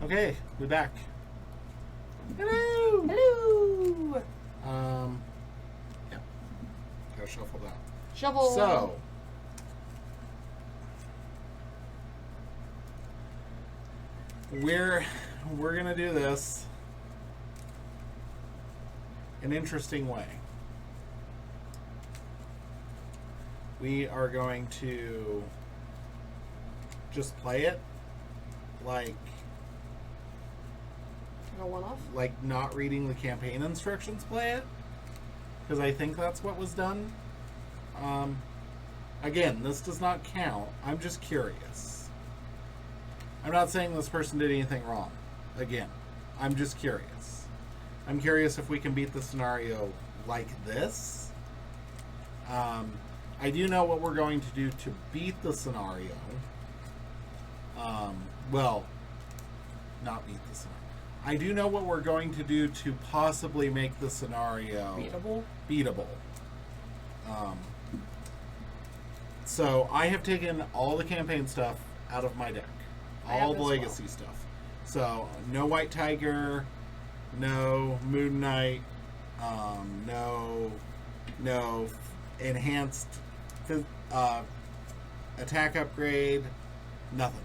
Okay, we're back. Hello! Hello! Yeah. Gotta shuffle that. Shovel! So, we're gonna do this an interesting way. We are going to just play it like Go one off. not reading the campaign instructions, play it, because I think that's what was done. Again, this does not count. I'm just curious. I'm not saying this person did anything wrong. Again, I'm just curious. I'm curious if we can beat the scenario like this. I do know what we're going to do to beat the scenario. Well, not beat the scenario. I do know what we're going to do to possibly make the scenario beatable. So I have taken all the campaign stuff out of my deck. All the legacy stuff. So no White Tiger, no Moon Knight, no enhanced attack upgrade, nothing.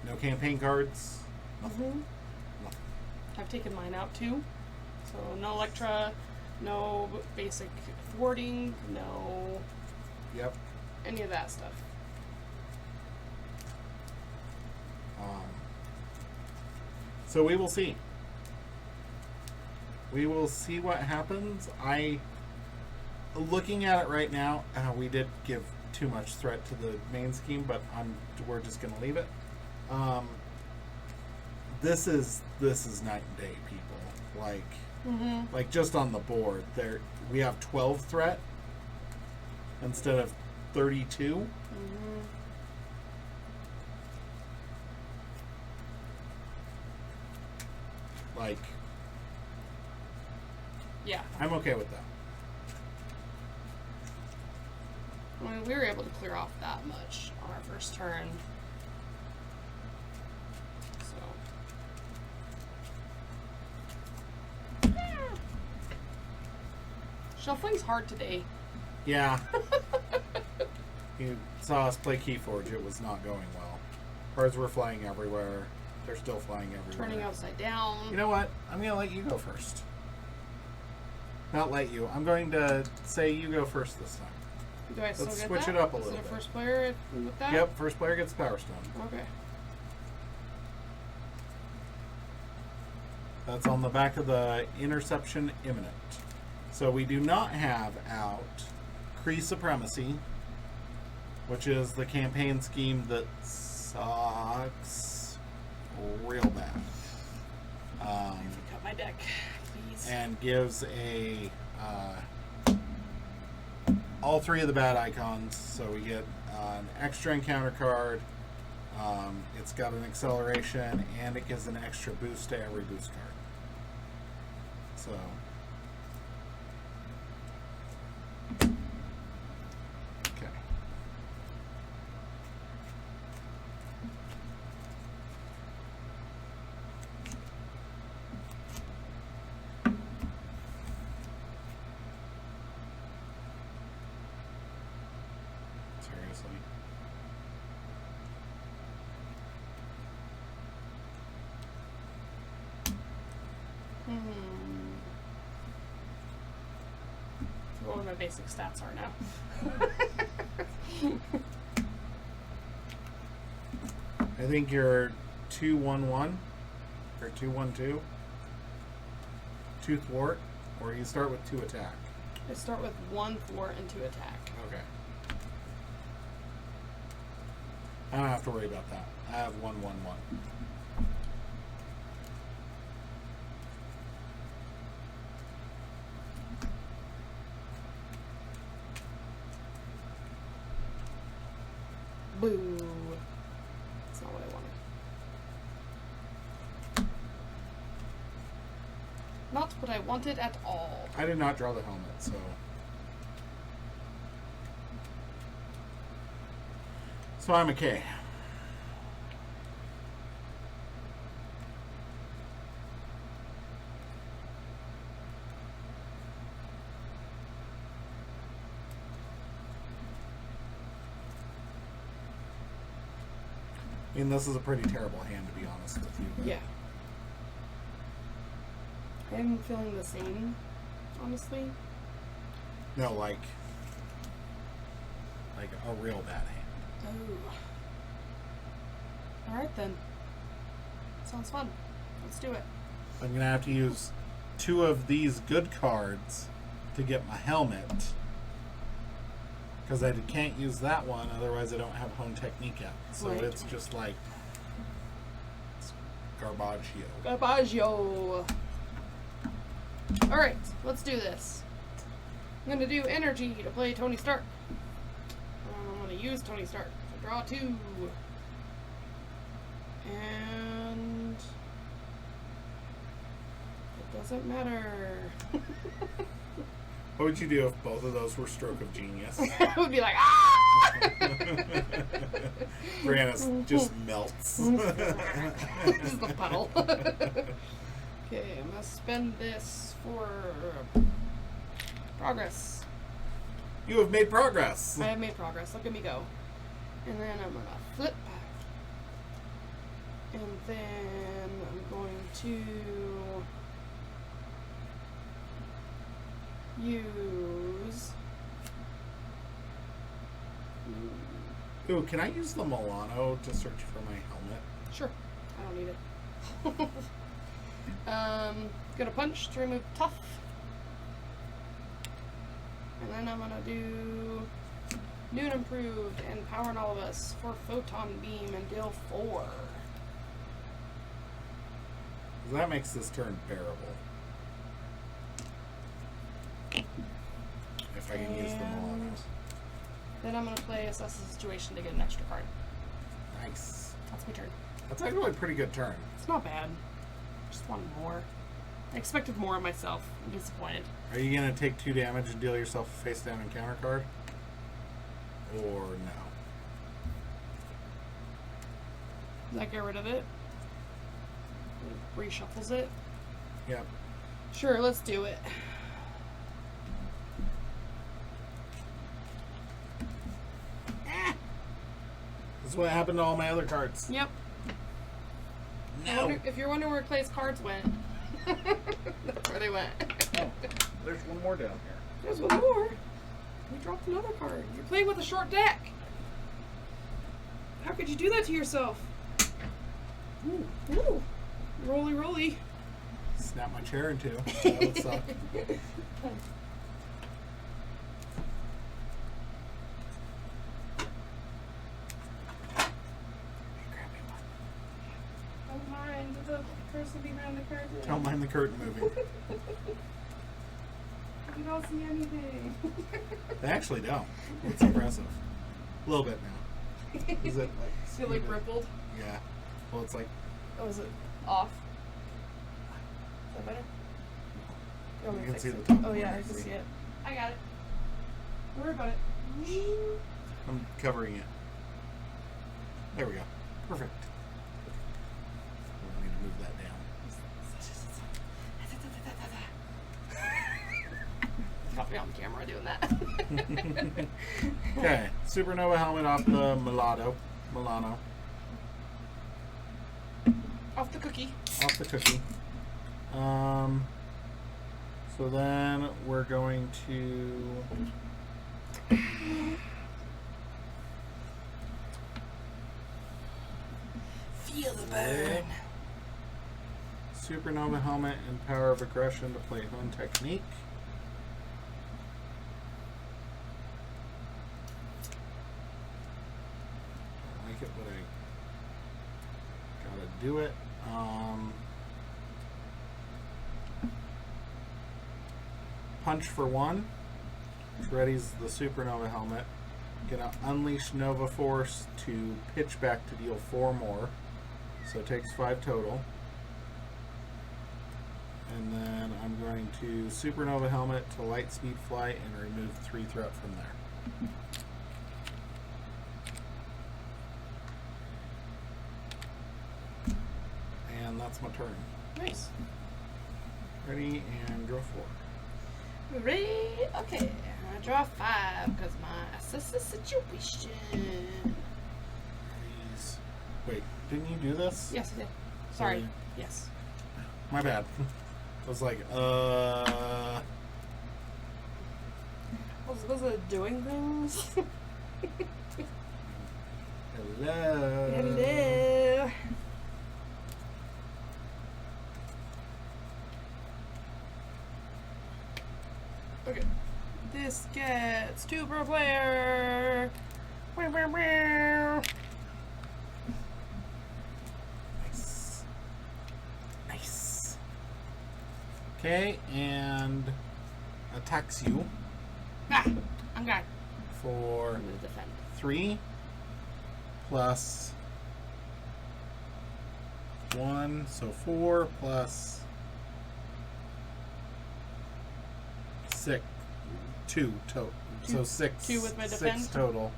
No campaign cards, nothing. Nothing. I've taken mine out too. So no Electra, no basic thwarting, no Yep. any of that stuff. So we will see. We will see what happens. Looking at it right now, we did give too much threat to the main scheme, but we're just going to leave it. This is night and day, people. Like just on the board, there we have 12 threat instead of 32. Like, Yeah. I'm okay with that. I mean, we were able to clear off that much on our first turn. So. Shuffling's hard today. Yeah. You saw us play Keyforge. It was not going well. Cards were flying everywhere. They're still flying everywhere. Turning upside down. You know what? I'm going to let you go first. Not let you. I'm going to say you go first this time. Do I still Let's get switch that? it up a Is little it bit. First player with that? Yep, first player gets Power Stone. Okay. That's on the back of the Interception Imminent. So we do not have out Kree Supremacy, which is the campaign scheme that sucks real bad. Cut my deck, please. And gives all three of the bad icons. So we get an extra encounter card. It's got an acceleration, and it gives an extra boost to every boost card. So. Okay. Seriously. What my basic stats are now. I think you're 2-1-1 or 2-1-2. 2 thwart, or you start with 2 attack. I start with 1 thwart and 2 attack. Okay. I don't have to worry about that. I have 1-1-1. Boo. That's not what I wanted. Not what I wanted at all. I did not draw the helmet, so. So I'm okay. I mean, this is a pretty terrible hand, to be honest with you. But Yeah. I'm feeling the same, honestly. no, like a real bad hand. Oh. Alright then. Sounds fun. Let's do it. I'm gonna have to use 2 of these good cards to get my helmet. Because I can't use that one, otherwise I don't have home technique out. So Right. it's just like it's garbaggio. Garbaggio. Alright, let's do this. I'm gonna do energy to play Tony Stark. I'm gonna use Tony Stark to draw 2. And it doesn't matter. What would you do if both of those were stroke of genius? I would be like, ah! Brianna just melts. Just a puddle. Okay, I'm gonna spend this for progress. You have made progress. I have made progress. Look at me go. And then I'm gonna flip back. And then I'm going to use. Ooh, can I use the Milano to search for my helmet? Sure. I don't need it. Gonna punch to remove tough. And then I'm gonna do Noon Improved and Power in All of Us for Photon Beam and deal 4. That makes this turn bearable. If I can use the Milano. Then I'm gonna play Assess the Situation to get an extra card. Nice. That's my turn. That's actually a pretty good turn. It's not bad. Just wanted more. I expected more of myself. I'm disappointed. Are you going to take 2 damage and deal yourself a face down encounter card? Or no? Does that get rid of it? It reshuffles it? Yep. Sure, let's do it. This is what happened to all my other cards. Yep. No. If you're wondering where Clay's cards went, that's where they went. Oh, there's one more down here. There's one more. We dropped another card. You're playing with a short deck. How could you do that to yourself? Ooh. Ooh. Roly roly. Snap my chair in 2. That would suck. Don't mind the person behind the curtain. Don't mind the curtain moving. You don't see anything. They actually don't. It's impressive. A little bit now. Is it like... Feel like rippled. Yeah. Well, it's like... Oh, is it off? Is that better? You can fix see it. the top Oh one, yeah, I I can see. see it. I got it. Don't worry about it. I'm covering it. There we go. Perfect. I need to move that down. Got me on camera doing that. Okay. Supernova helmet off the Milano. Off the cookie. Off the cookie. So then we're going to... Feel the burn. Supernova helmet and power of aggression to play Hone Technique. I like it, but I gotta do it. Punch for 1. Which readies the Supernova helmet. Gonna unleash Nova Force to pitch back to deal 4 more. So it takes 5 total. And then I'm going to Supernova helmet to light speed flight and remove 3 threat from there. And that's my turn. Nice. Ready and draw 4. Ready? Okay. I draw 5 because my assess the situation. Please. Wait. Didn't you do this? Yes, I did. Sorry. Sorry. Yes. My bad. I was like, Was it doing things? Hello. Hello. Okay. This gets 2 per player. Wow, wow, wow. Nice. Nice. Okay, and attacks you Ah, I'm gone. for I'm gonna defend. 3 plus 1, so 4 plus 6, 2 total. So 6. 2 with my 6 defend? total.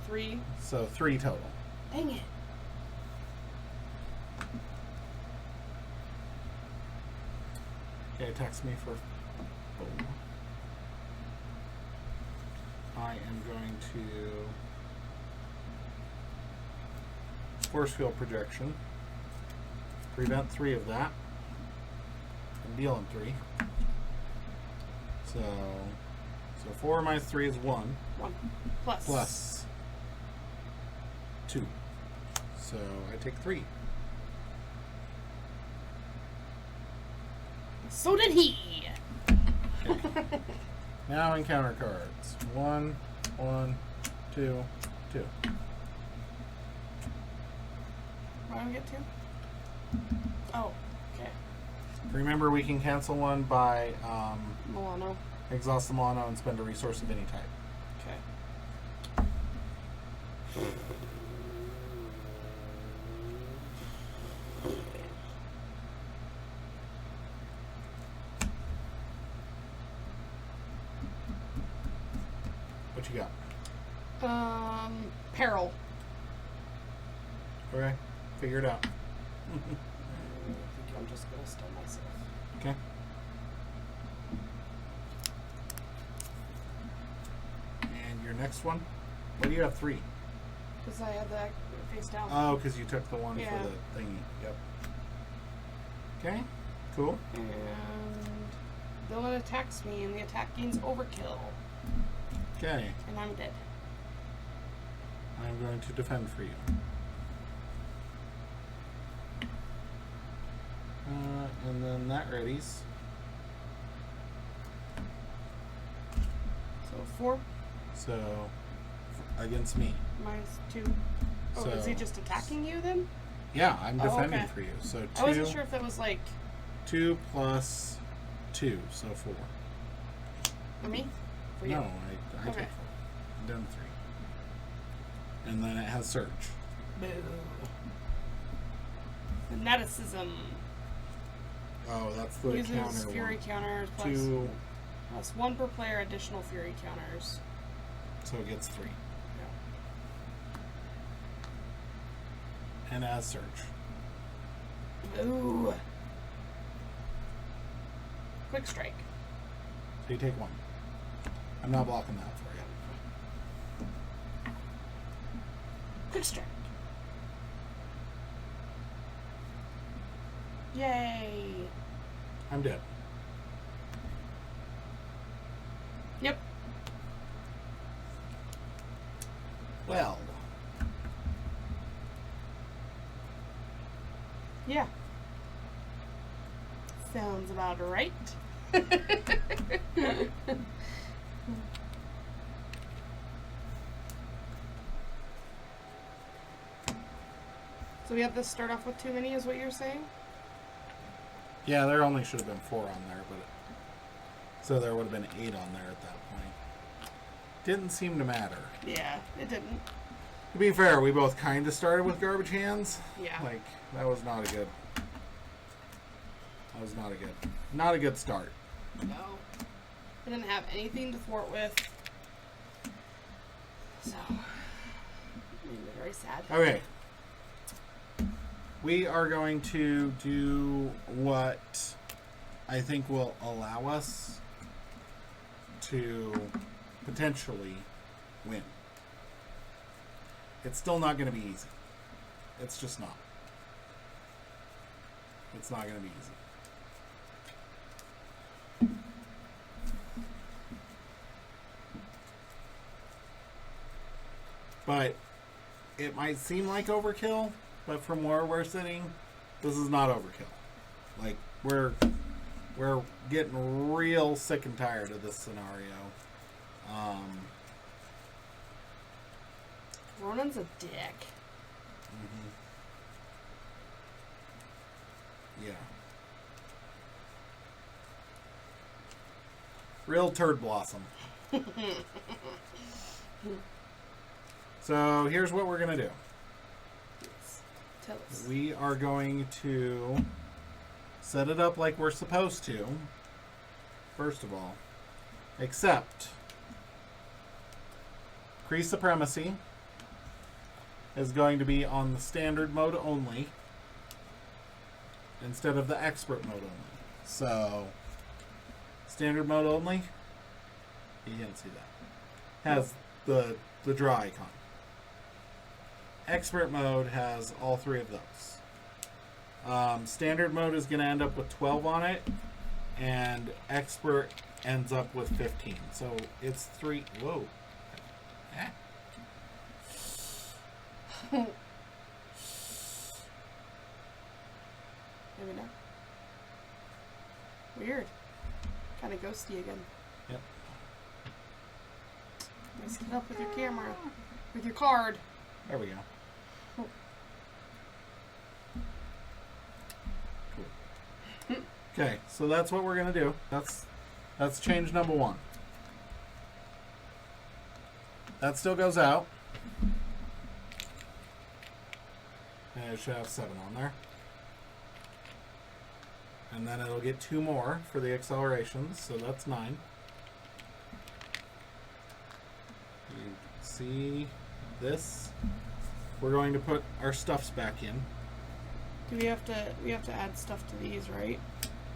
3. So 3 total. Dang it. Okay, attacks me for 4. I am going to force field projection, prevent 3 of that, and deal him 3. So 4 minus 3 is 1, 1. Plus. plus 2. So I take 3. So did he. Okay. Now encounter cards. 1, 1, 2, 2. Why do I get 2? Oh, okay. Remember, we can cancel one by Milano. exhaust the Milano and spend a resource of any type. Okay. What you got? Peril. Okay, figure it out. I think I'm just gonna stun myself. Okay. And your next one? What do you have 3? Because I had that face down. Oh, because you took the one Yeah. for the thingy. Yep. Okay, cool. And villain attacks me, and the attack gains overkill. Okay, And I'm dead. I'm going to defend for you. And then that readies. So 4 So, against me. minus 2. Oh, So- is he just attacking you then? Yeah, I'm Oh, defending okay. for you. So I wasn't sure if that was like 2 plus 2, so 4. for me. For you. No, I Okay. take 4. I'm down to 3. And then it has Surge. Boo. Fanaticism. Oh, that's the Uses counter fury one. counters plus 2, plus 1 per player additional fury counters. so it gets 3. Yeah. And it has Surge. Ooh. Quick strike. So you take 1. I'm not blocking that for you. Quick strike. Yay. I'm dead. Yep. Well, Yeah. Sounds about right. So we have to start off with too many, is what you're saying? yeah, there only should have been 4 on there, but so there would have been 8 on there at that point. Didn't seem to matter. Yeah, it didn't. To be fair, we both kind of started with garbage hands. Yeah. Like, that was not a good. Not a good start. No. I didn't have anything to thwart with. So, it made me very sad. Okay. We are going to do what I think will allow us to potentially win. It's still not going to be easy. It's just not. It's not going to be easy. But it might seem like overkill, but from where we're sitting, this is not overkill. Like, we're getting real sick and tired of this scenario. Ronan's a dick. Mm-hmm. Yeah. Real turd blossom. So here's what we're going to do. Yes. Tell us. We are going to set it up like we're supposed to, first of all. Except, Kree Supremacy is going to be on the standard mode only instead of the expert mode only. So, standard mode only, you can't see that, has the draw icon. Expert mode has all three of those. Standard mode is going to end up with 12 on it, and expert ends up with 15. So it's 3. Whoa. Maybe not. Weird. Kind of ghosty again. Yep. Messed it up with your camera. With your card. There we go. Cool. Okay, so that's what we're gonna do. That's change number 1. That still goes out. And it should have 7 on there. And then it'll get 2 more for the accelerations, so that's 9. You see this? We're going to put our stuffs back in. Do we have to add stuff to these, right?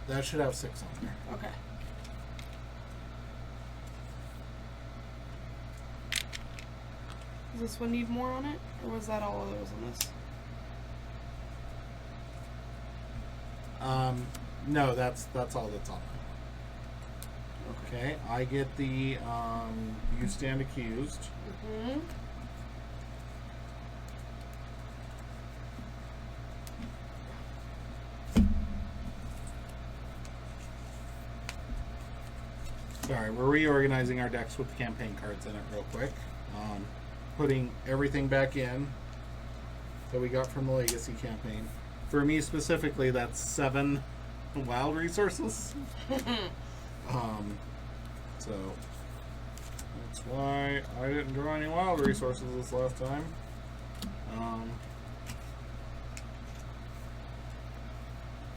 That should have 6 on there. Okay. Does this one need more on it? Or was that all of those on this? No, that's all that's on there. Okay, I get the you stand accused. Mm-hmm. Sorry, we're reorganizing our decks with the campaign cards in it real quick. Putting everything back in that we got from the Legacy campaign. For me specifically, that's 7 wild resources. So that's why I didn't draw any wild resources this last time.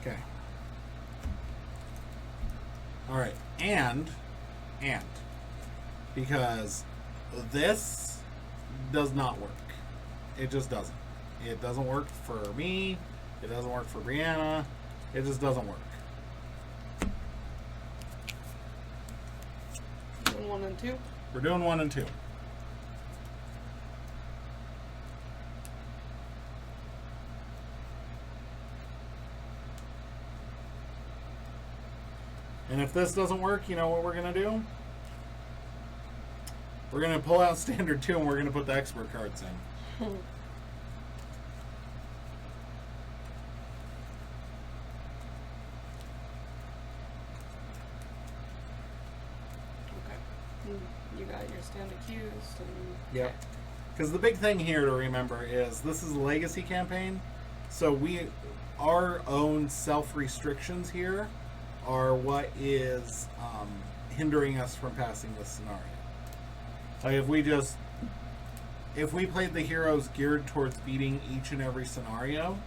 Okay. All right, and because this does not work. It just doesn't. It doesn't work for me. It doesn't work for Brianna. It just doesn't work. Doing 1 and 2? We're doing 1 and 2. And if this doesn't work, you know what we're going to do? We're going to pull out standard 2 and we're going to put the expert cards in. You got your stand accused. And... Yep. Because the big thing here to remember is this is a legacy campaign, so our own self-restrictions here are what is hindering us from passing this scenario. Like if we played the heroes geared towards beating each and every scenario,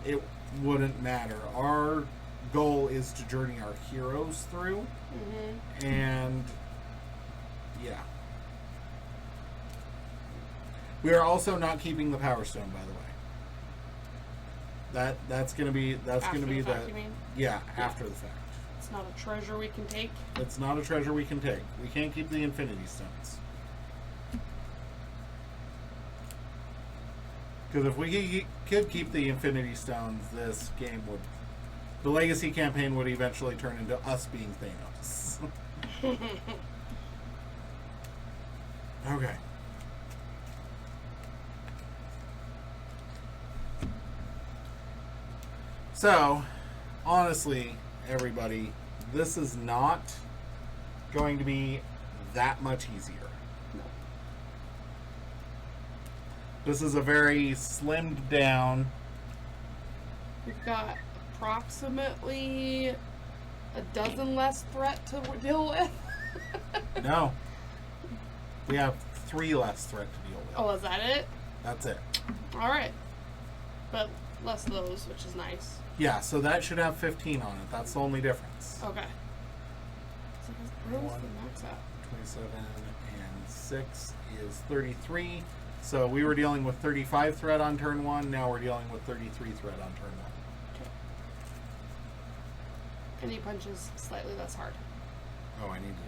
it wouldn't matter. Our goal is to journey our heroes through, and yeah. We are also not keeping the Power Stone, by the way. That's gonna be the fact, you mean? Yeah, after the fact. It's not a treasure we can take. It's not a treasure we can take. We can't keep the Infinity Stones. Because if we could keep the Infinity Stones, this game would... The Legacy campaign would eventually turn into us being Thanos. Okay. So, honestly, everybody, this is not going to be that much easier. No. This is a very slimmed down. We've got approximately a dozen less threat to deal with. No. We have 3 less threat to deal with. Oh, is that it? That's it. Alright. But less of those, which is nice. Yeah, so that should have 15 on it. That's the only difference. Okay. So where was the max at? 27 and 6 is 33. So we were dealing with 35 threat on turn 1. Now we're dealing with 33 threat on turn 1. Okay. And he punches slightly less hard. Oh, I need to...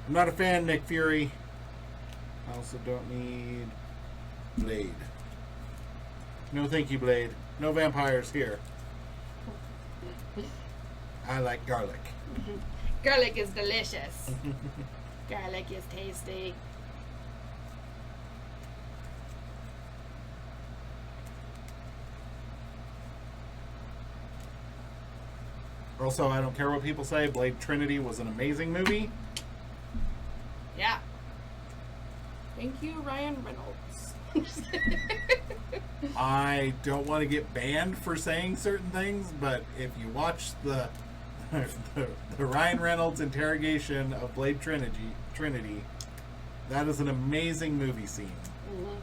I'm not a fan, Nick Fury. I also don't need Blade. No thank you, Blade. No vampires here. I like garlic. Garlic is delicious. Garlic is tasty. Also, I don't care what people say, Blade Trinity was an amazing movie. Yeah. Thank you, Ryan Reynolds. I don't want to get banned for saying certain things, but if you watch the Ryan Reynolds interrogation of Blade Trinity, that is an amazing movie scene. Mm-hmm.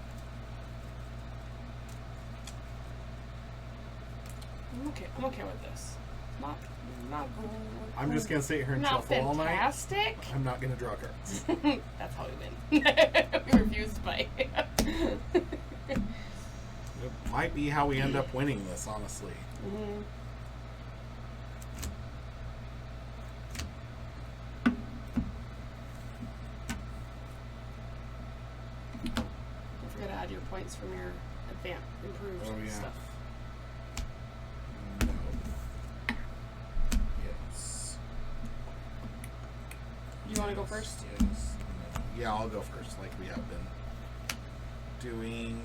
I'm okay with this. Not I'm just gonna sit here and not shuffle all night. fantastic. I'm not gonna draw cards. That's how we win. We refuse to fight. It might be how we end up winning this, honestly. Mm-hmm. Don't forget to add your points from your improved stuff. No. Yes. You want to go first? Yes. No. Yeah, I'll go first, like we have been doing.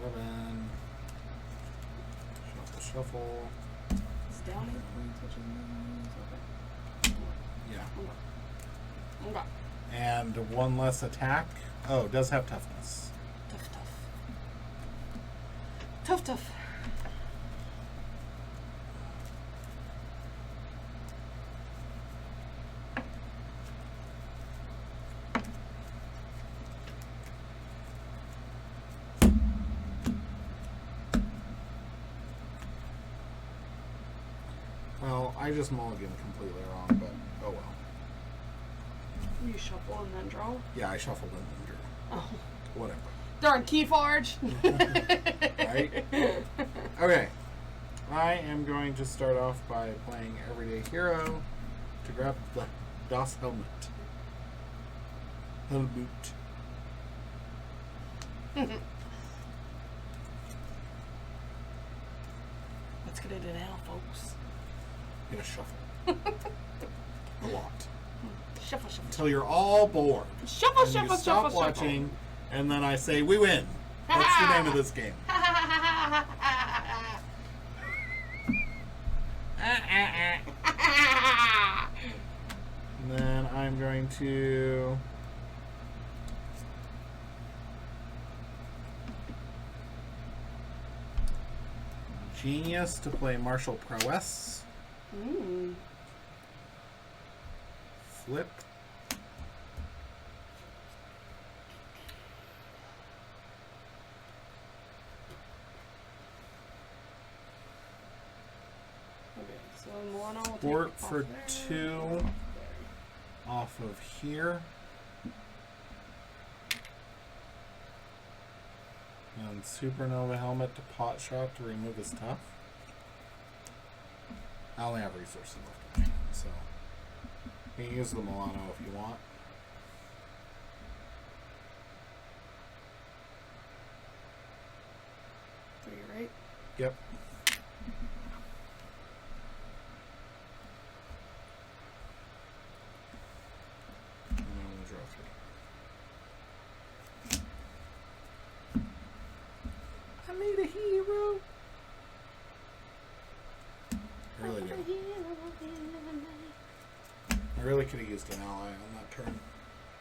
11. Shuffle. It's down 8 points, which is okay. Yeah. Okay. And 1 less attack. Oh, it does have toughness. Tough. Well, I just mulliganed completely wrong, but oh well. You shuffle and then draw? Yeah, I shuffled and then drew. Oh. Whatever. Darn Keyforge! Right? Okay. I am going to start off by playing Everyday Hero to grab the Das Helmet. Helmut. Let's get into now, folks. I'm gonna shuffle. A lot. Shuffle. Until you're all bored. Shuffle. And you stop watching, and then I say, we win. That's the name of this game. And then I'm going to... Genius to play Martial Prowess. Flip. Okay, so Milano will Port take for off there. 2 off of here. And Supernova Helmet to Pot Shot to remove his tough. I only have resources left, so you can use the Milano if you want. Yep. And I'm gonna draw 3. I need a hero. I really do. I really could have used an ally on that turn.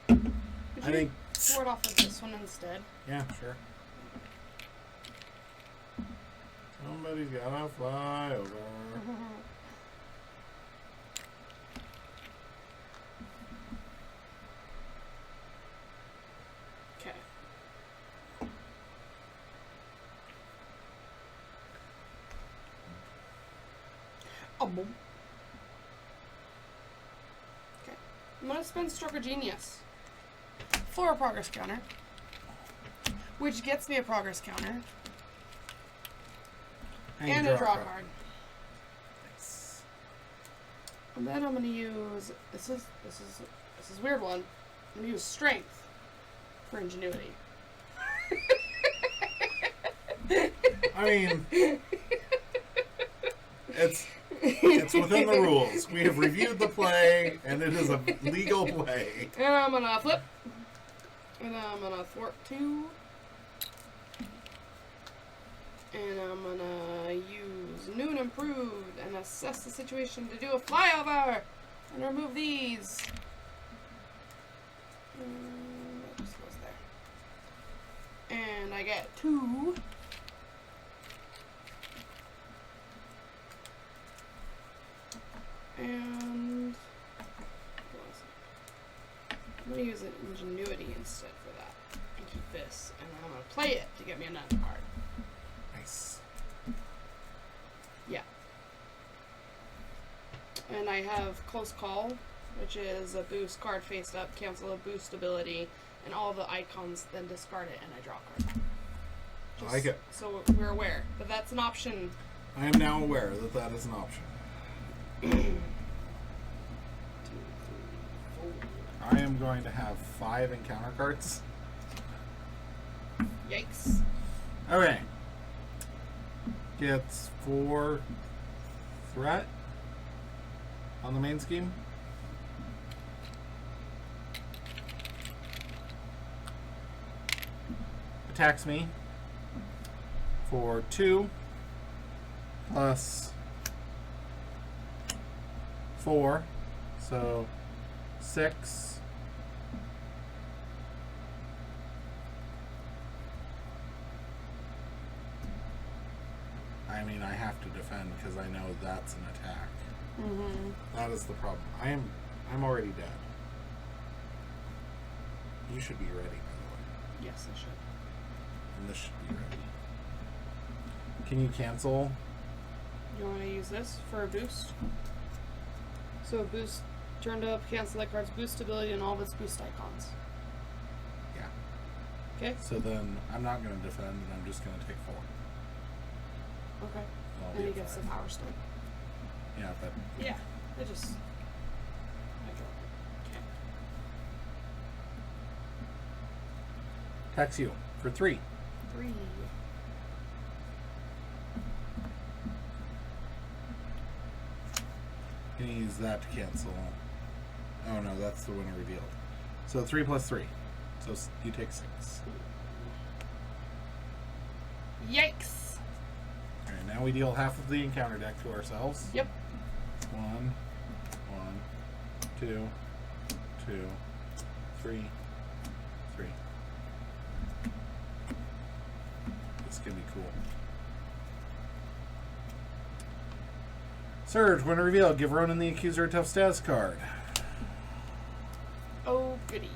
Could I you think. sword off of this one instead? Yeah, sure. Somebody's gotta fly over. Okay. Oh, boom. Okay. I'm gonna spend Stroke of Genius for a progress counter, which gets me a progress counter and a draw card. Nice. And then I'm gonna use this is a weird one. I'm gonna use Strength for Ingenuity. I mean, it's within the rules. We have reviewed the play, and it is a legal play. And I'm gonna flip. And I'm gonna thwart 2. And I'm gonna use New and Improved and assess the situation to do a flyover and remove these. And that just goes there. And I get 2. And I'm gonna use an Ingenuity instead for that. And keep this. And then I'm gonna play it to get me another card. Nice. Yeah. And I have Close Call, which is a boost card face up, cancel a boost ability, and all the icons, then discard it, and I draw a card. I like it. So we're aware. But that's an option. I am now aware that that is an option. 2, 3, 4. I am going to have 5 encounter cards. Yikes. Okay. Gets 4 threat on the main scheme. Attacks me for 2 plus 4, so 6. I mean, I have to defend because I know that's an attack. Mm-hmm. That is the problem. I'm already dead. You should be ready, by the way. Yes, I should. And this should be ready. Can you cancel? You want to use this for a boost? So a boost turned up, cancel that card's boost ability and all of its boost icons. Yeah. Okay? So then I'm not going to defend, and I'm just going to take 4. Okay. I'll And be he at gets the 5. Power Stone. Yeah, but Yeah. I draw. Okay. attacks you for 3. 3. Can you use that to cancel? Oh no, that's the winner revealed. So 3 plus 3. So you take 6. Yikes! Alright, now we deal half of the encounter deck to ourselves. Yep. 1, 2, 2, 3, 3. This can be cool. Surge, when revealed, give Ronan the Accuser a tough status card. Oh, goody.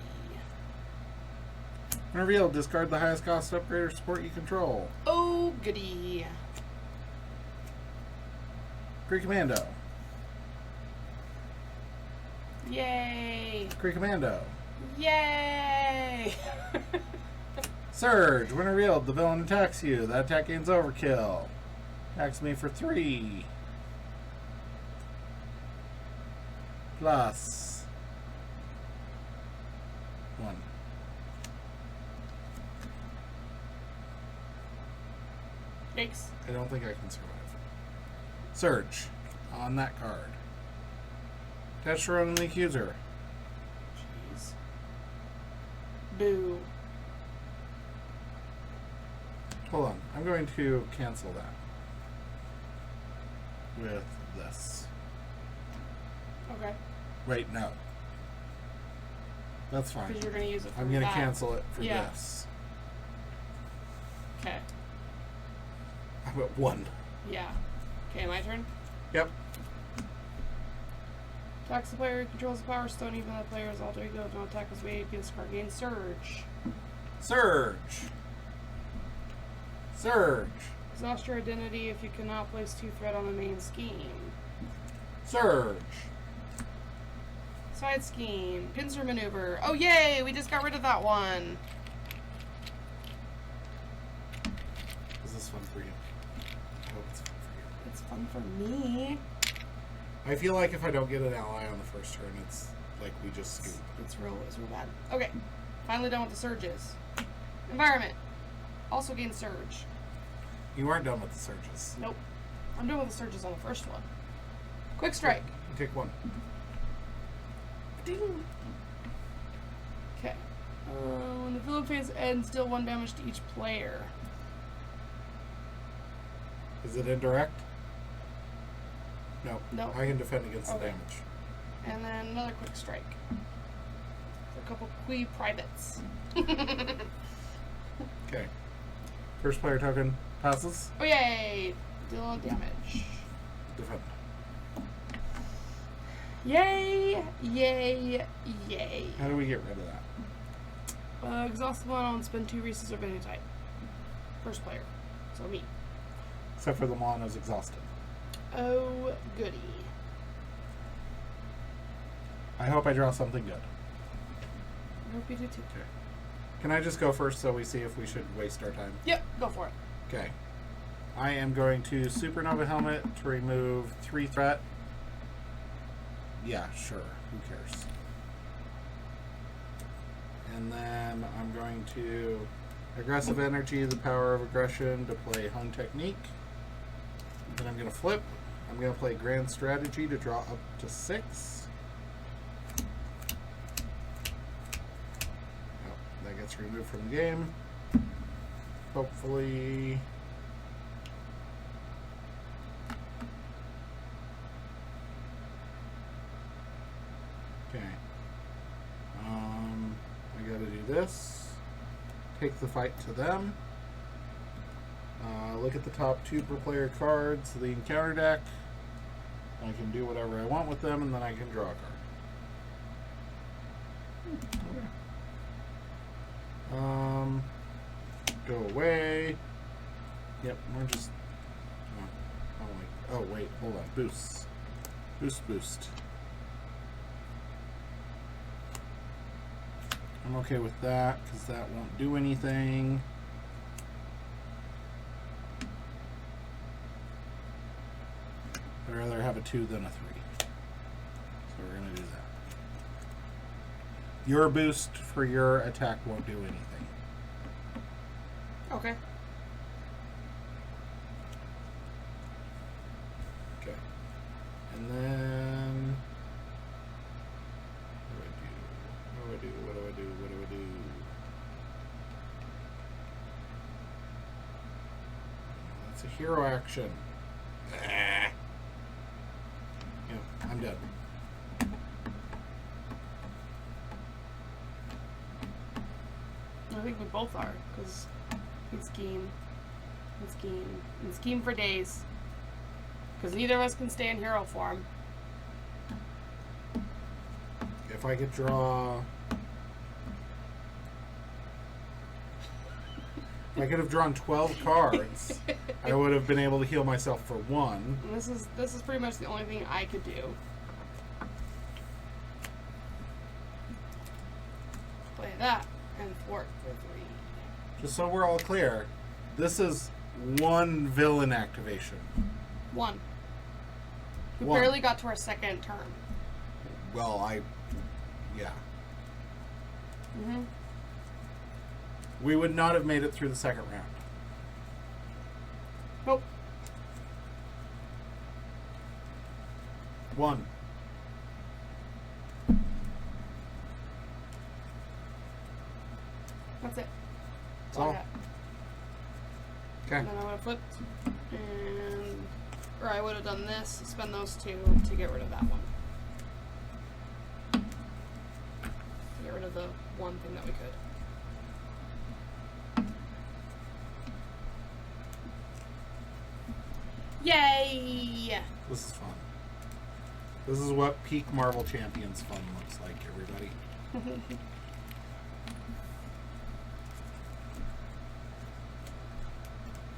When revealed, discard the highest cost upgrade or support you control. Oh, goody. Kree Commando. Yay! Kree Commando. Yay! Surge, when revealed, the villain attacks you. That attack gains overkill. Attacks me for 3. Plus 1. Yikes. I don't think I can survive. Surge on that card. Attach Ronan the Accuser. Jeez. Boo. Hold on. I'm going to cancel that with this. Okay. Wait, no. That's fine. Because you're going to use it for I'm going to that. cancel it for Yeah. this. Okay. I'm at 1. Yeah. Okay, my turn. Yep. Attacks the player who controls the Power Stone, even though the player is alter ego. No attack is made against card gain Surge. Surge. Surge. Exhaust your identity if you cannot place 2 threat on the main scheme. Surge. Side scheme. Pincer maneuver. Oh, yay! We just got rid of that one. Is this fun for you? I hope it's fun for you. It's fun for me. I feel like if I don't get an ally on the first turn, it's like we just scoop. It's real bad. Okay. Finally done with the surges. Environment. Also gain surge. You aren't done with the surges. Nope. I'm done with the surges on the first one. Quick strike. You take 1. Ding. Okay. When the villain phase ends, deal 1 damage to each player. Is it indirect? No. No. I can defend against the Okay. damage. And then another quick strike. For a couple Qui privates. Okay. First player token passes. Oh, yay! Deal damage. Defend. Yay! Yay! Yay! How do we get rid of that? Exhaust one and spend 2 resources of any type. First player. So me. Except for the Milano's exhausted. Oh, goody. I hope I draw something good. I hope you do too. Okay. Can I just go first so we see if we should waste our time? Yep, go for it. Okay. I am going to Supernova Helmet to remove 3 threat. Yeah, sure. Who cares? And then I'm going to Aggressive Energy, the Power of Aggression, to play Hung Technique. Then I'm going to flip. I'm going to play Grand Strategy to draw up to 6. Oh, that gets removed from the game. Hopefully... Okay. I gotta do this. Take the fight to them. Look at the top 2 per player cards, the encounter deck. I can do whatever I want with them, and then I can draw a card. Okay. Go away. Yep, we're just... Oh, wait, hold on. Boost. Boost. I'm okay with that, because that won't do anything. I'd rather have a 2 than a 3. So we're going to do that. Your boost for your attack won't do anything. Okay. Okay. And then... What do I do? That's a hero action. Yeah, I'm dead. I think we both are, because we scheme for days. Because neither of us can stay in hero form. If I could draw... If I could have drawn 12 cards, I would have been able to heal myself for 1. And this is pretty much the only thing I could do. Play that and thwart for 3. Just so we're all clear, this is 1 villain activation. 1. We 1. barely got to our second turn. Well, yeah. Mm-hmm. We would not have made it through the second round. 1. That's it. That's all. Okay. And then I would have flipped, or I would have done this, spend those 2 to get rid of that one. To get rid of the one thing that we could. Yay! This is fun. This is what peak Marvel Champions fun looks like, everybody.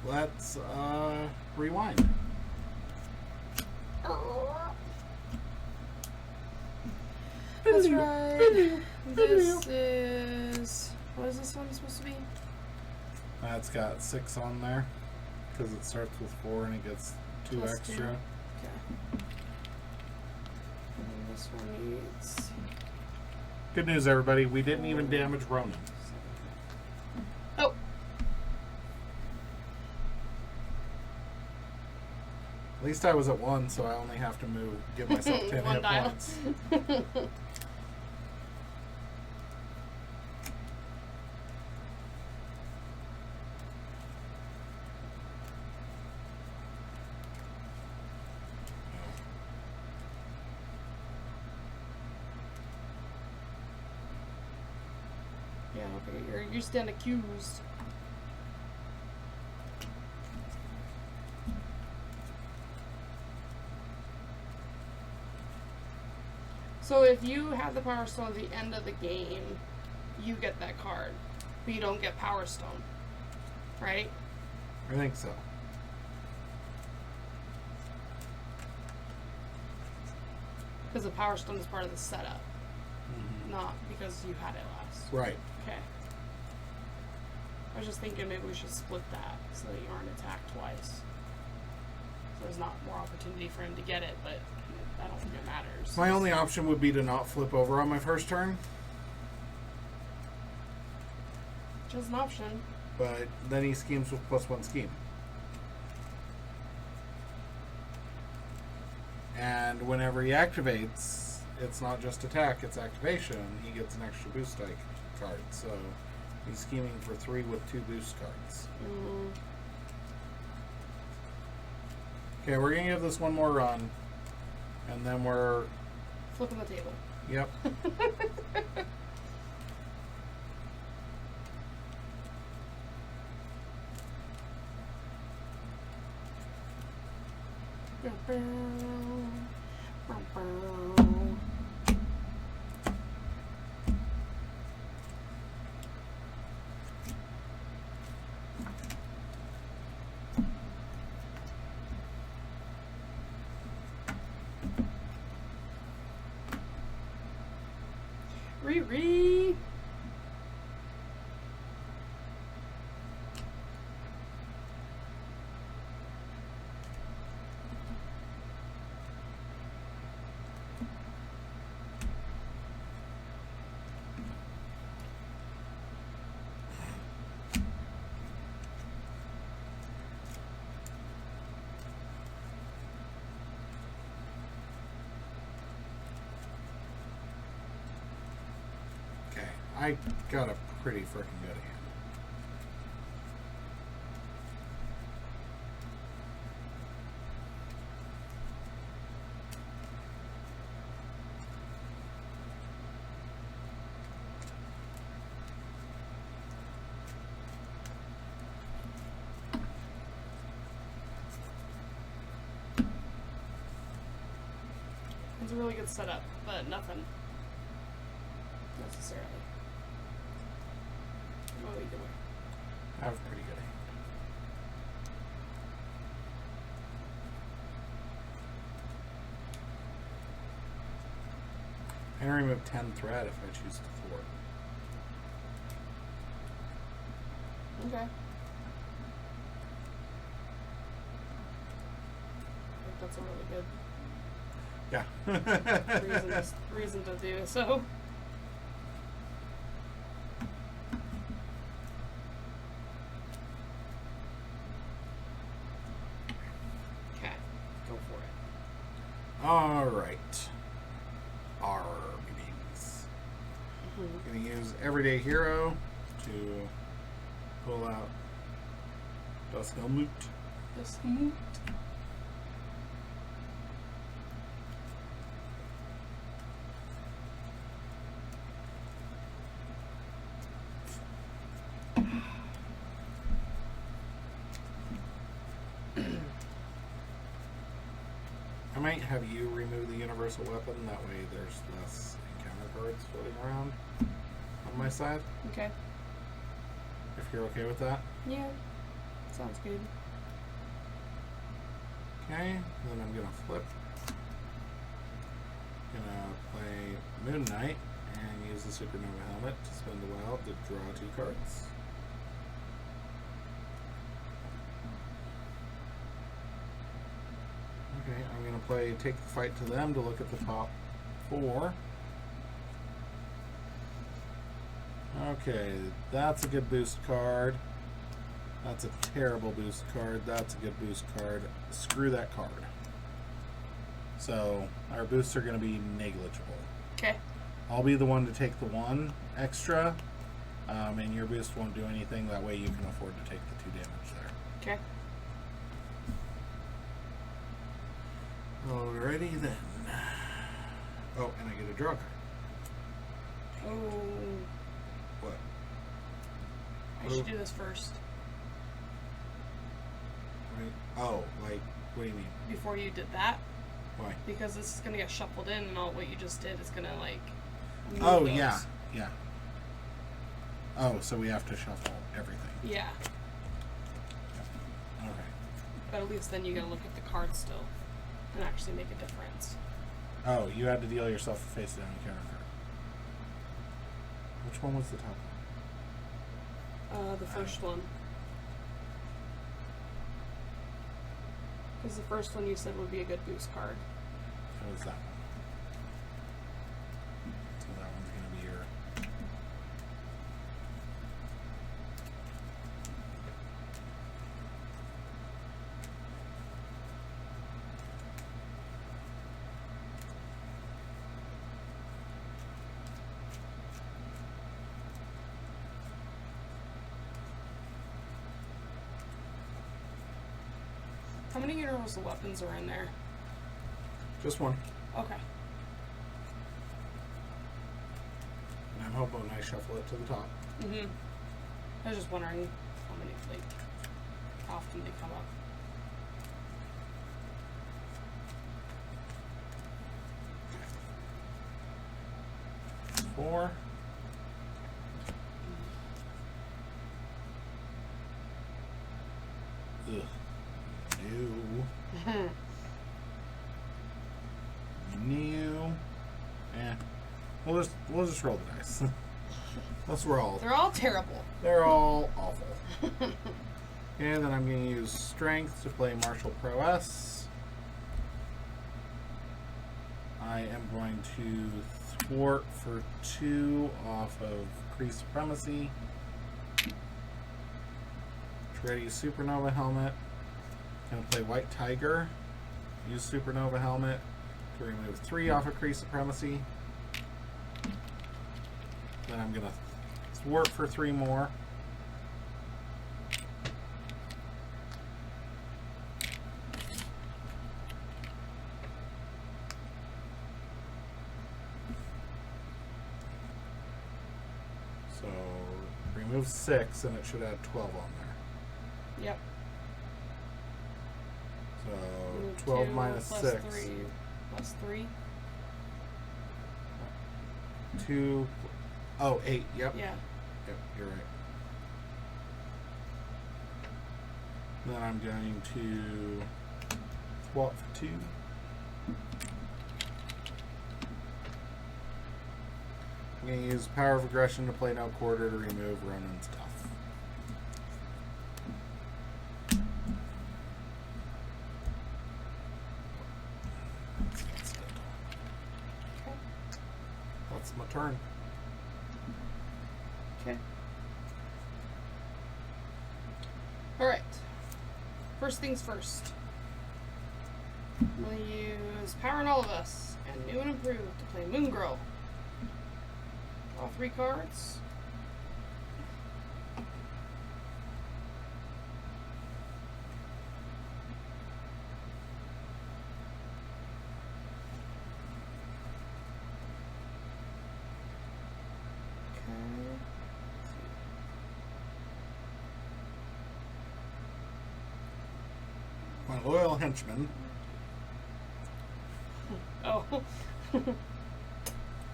Let's rewind. That's right. This is... What is this one supposed to be? It's got 6 on there because it starts with 4 and it gets 2 Plus extra. 2. Okay. And this one needs... Good news, everybody. We didn't even damage Ronan. Oh! At least I was at 1, so I only have to give myself 10 One hit dial. points. Yeah, okay, you stand accused. So if you have the Power Stone at the end of the game, you get that card, but you don't get Power Stone, right? I think so. Because the Power Stone is part of the setup, Mm-hmm. not because you had it last. Right. Okay. I was just thinking maybe we should split that so that you aren't attacked twice. So there's not more opportunity for him to get it, but I don't think it matters. My only option would be to not flip over on my first turn, Which is an option. but then he schemes with +1 scheme. And whenever he activates, it's not just attack, it's activation. He gets an extra boost strike card. So he's scheming for 3 with 2 boost cards. Mm. Okay, we're going to give this one more run. And then we're... Flipping the table. Yep. Riri. Okay, I got a pretty freaking good hand. It's a really good setup, but nothing necessarily. Oh, either way. I have a pretty good hand. I can remove 10 threat if I choose to thwart. Okay. I think that's a really good Yeah. reason to do so. Okay, go for it. Alright. Our meetings. Gonna use Everyday Hero to pull out Das Helmut. Das Helmut. I might have you remove the universal weapon, that way there's less encounter cards floating around on my side. Okay. If you're okay with that. Yeah. Sounds good. Okay, then I'm gonna flip. Gonna play Moon Knight and use the Supernova Helmet to spend the wild to draw 2 cards. Okay, I'm gonna play Take the Fight to Them to look at the top 4. Okay, that's a good boost card. That's a terrible boost card. That's a good boost card. Screw that card. So our boosts are going to be negligible. Okay. I'll be the one to take the 1 extra, and your boost won't do anything. That way you can afford to take the 2 damage there. Okay. Alrighty then. Oh, and I get a draw card. Oh. What? I should do this first. Right. Oh, like, what do you mean? Before you did that. Why? Because this is going to get shuffled in and all what you just did is going to, like, move Oh, those. yeah. Yeah. Oh, so we have to shuffle everything. Yeah. Okay. But at least then you got to look at the cards still and actually make a difference. Oh, you had to deal yourself a face down encounter card. Which one was the top one? The first one. Because the first one you said would be a good boost card. That was that one. So that one's going to be your... How many universal weapons are in there? Just one. Okay. And I'm hoping I shuffle it to the top. Mm-hmm. I was just wondering how many, like, how often they come up. Four. Ugh. New. New. Eh. We'll just roll the dice. Let's roll. They're all terrible. They're all awful. And then I'm going to use Strength to play Martial Prowess. I am going to thwart for 2 off of Kree Supremacy. Try to use Supernova Helmet. Going to play White Tiger. Use Supernova Helmet to remove 3 off of Kree Supremacy. Then I'm going to thwart for 3 more. So remove 6 and it should add 12 on there. Yep. So 12 2 minus plus 6. 3 plus 3. 2. Oh, 8. Yep. Yeah. Yep, you're right. Then I'm going to swap for 2. I'm going to use Power of Aggression to play No Quarter to remove Ronan's Tough. That's my turn. Okay. Alright. First things first. I'm going to use Power in All of Us and New and Improved to play Moon Girl. Draw 3 cards. My loyal henchman. Oh.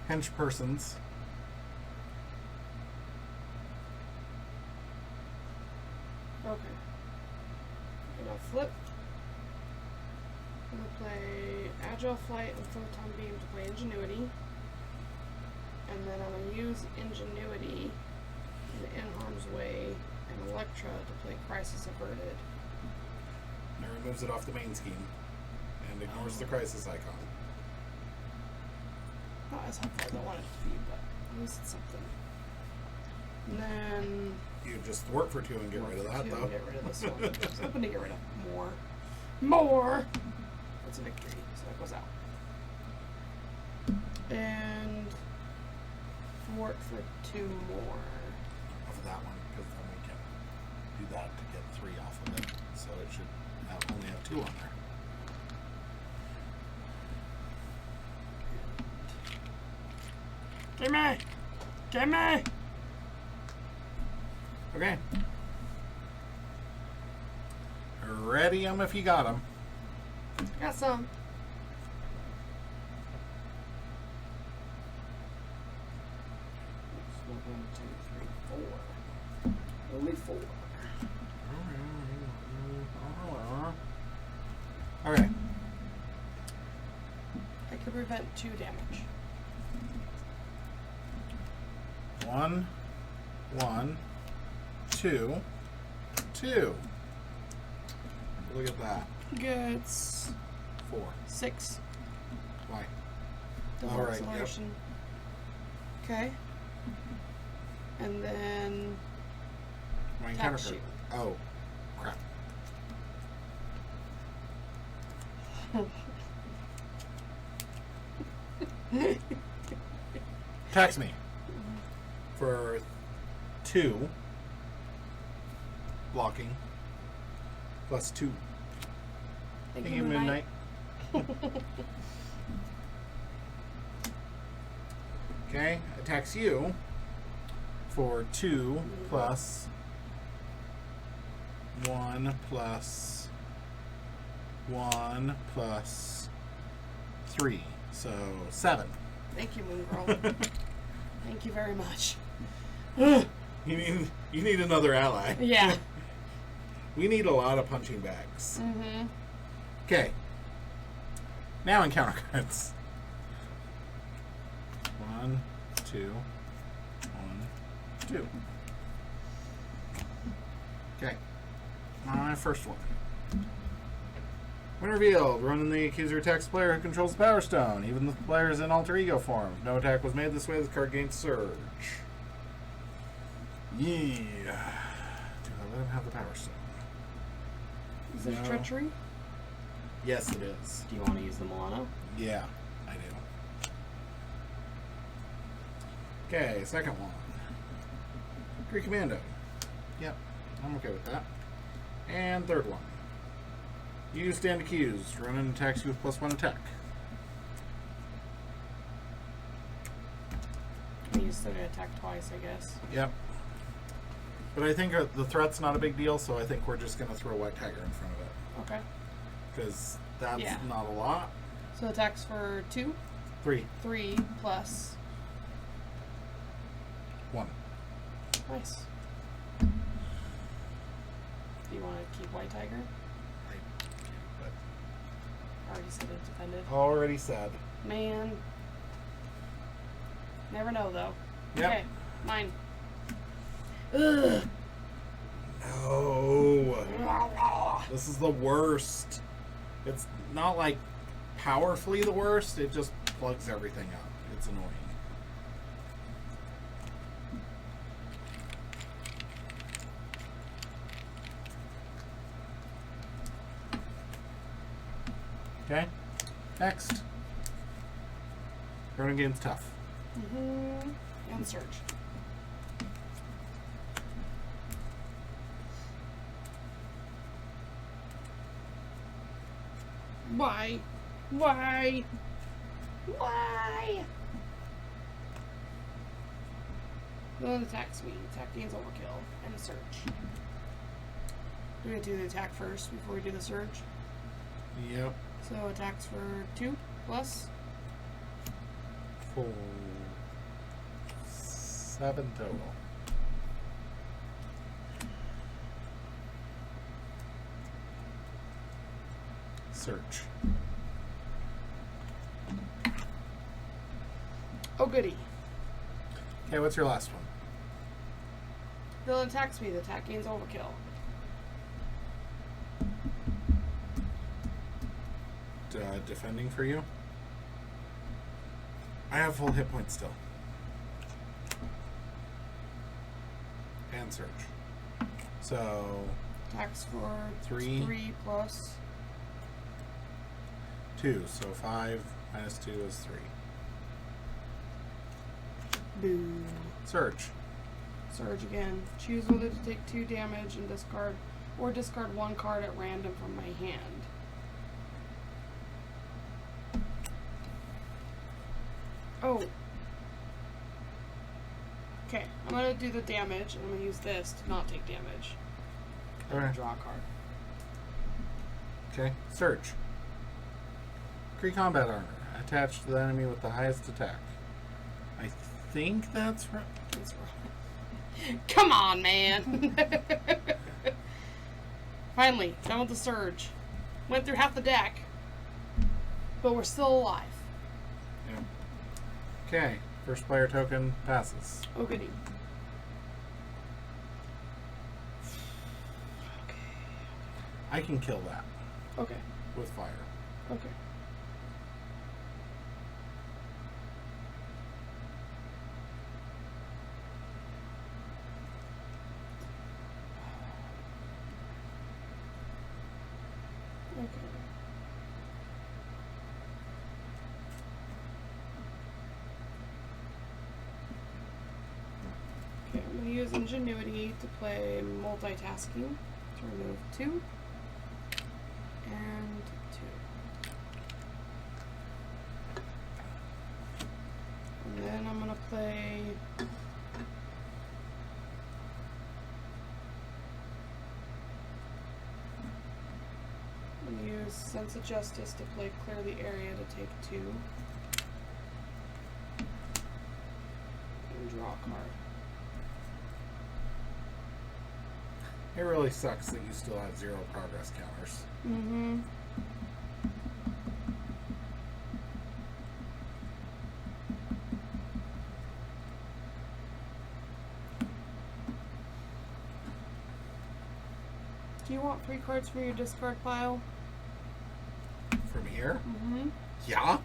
Hench persons. Okay. I'm gonna flip. I'm gonna play Agile Flight and Photon Beam to play Ingenuity. And then I'm gonna use Ingenuity in Harm's Way and Electra to play Crisis Averted. And it removes it off the main scheme. And ignores the crisis icon. Not as helpful as I want it to be, but at least it's something. And then You just thwart for 2 and get rid of that, though. Get rid of this one. I was hoping to get rid of more. More! That's a victory, so that goes out. And thwart for 2 more. Off of that one, because then we can do that to get 3 off of it. So it should only have 2 on there. Gimme! Gimme! Okay. Ready 'em if you got 'em. Got some. One, 2, 3, 4. Only 4. Okay. I could prevent 2 damage. 1, 1, 2, 2. Look at that. Gets 4. 6. Why? Double All right, yep. acceleration. Okay. And then My Tap encounter sheet. card. Oh, crap. Tax me for 2 blocking plus 2. Thank Thank you, you, Midnight. Okay, attacks you for 2 plus 1 plus 1 plus 3. So 7. Thank you, Moon Girl. Thank you very much. You need another ally. Yeah. We need a lot of punching bags. Mm-hmm. Okay. Now encounter cards. 1, 2, 1, 2. Okay. My first one. When revealed, Ronan the accuser attacks the player who controls the Power Stone, even if the player is in alter ego form. If no attack was made this way, the card gains Surge. Yeah. Do I let him have the Power Stone? Is it No. treachery? Yes, it is. Do you want to use the Milano? Yeah, I do. Okay, second one. Greek Commando. Yep, I'm okay with that. And third one. You stand accused. Ronan attacks you with +1 attack. You still get attack twice, I guess. Yep. But I think the threat's not a big deal, so I think we're just going to throw White Tiger in front of it. Okay. Because that's Yeah. not a lot. So attacks for 2, 3, 3 plus. 1. Nice. Do you want to keep White Tiger? But Already said it defended. already said. Man. Never know, though. Yep. Okay, mine. Ugh. No. This is the worst. It's not like powerfully the worst. It just plugs everything up. It's annoying. Okay. Next. Ronan gains tough. And surge. Why? Why? Why? Villain attacks me. Attack gains overkill. And a surge. We're going to do the attack first before we do the surge. Yep. So attacks for 2 plus 4. 7 total. Search. Oh goody. Okay, what's your last one? Villain attacks me. The attack gains overkill. Defending for you? I have full hit points still. And search. So Attacks for 3 plus 2. So 5 minus 2 is 3. boo. Search. Surge again. Choose whether to take 2 damage and discard 1 card at random from my hand. Oh. Okay, I'm gonna do the damage and I'm gonna use this to not take damage. And Okay. draw a card. Okay. Search. Pre-combat armor. Attached to the enemy with the highest attack. I think that's right. That's wrong. Come on, man! Finally, done with the surge. Went through half the deck. But we're still alive. Yeah. Okay. First player token passes. Oh goody. Okay. I can kill that Okay. with fire. Okay. Okay. Okay, I'm going to use Ingenuity to play multitasking to remove 2 and 2. And then I'm going to play use Sense of Justice to play Clear the Area to take 2 and draw a card. It really sucks that you still have 0 progress counters. Mm-hmm. Do you want 3 cards from your discard pile? From here? Mm-hmm. Yeah?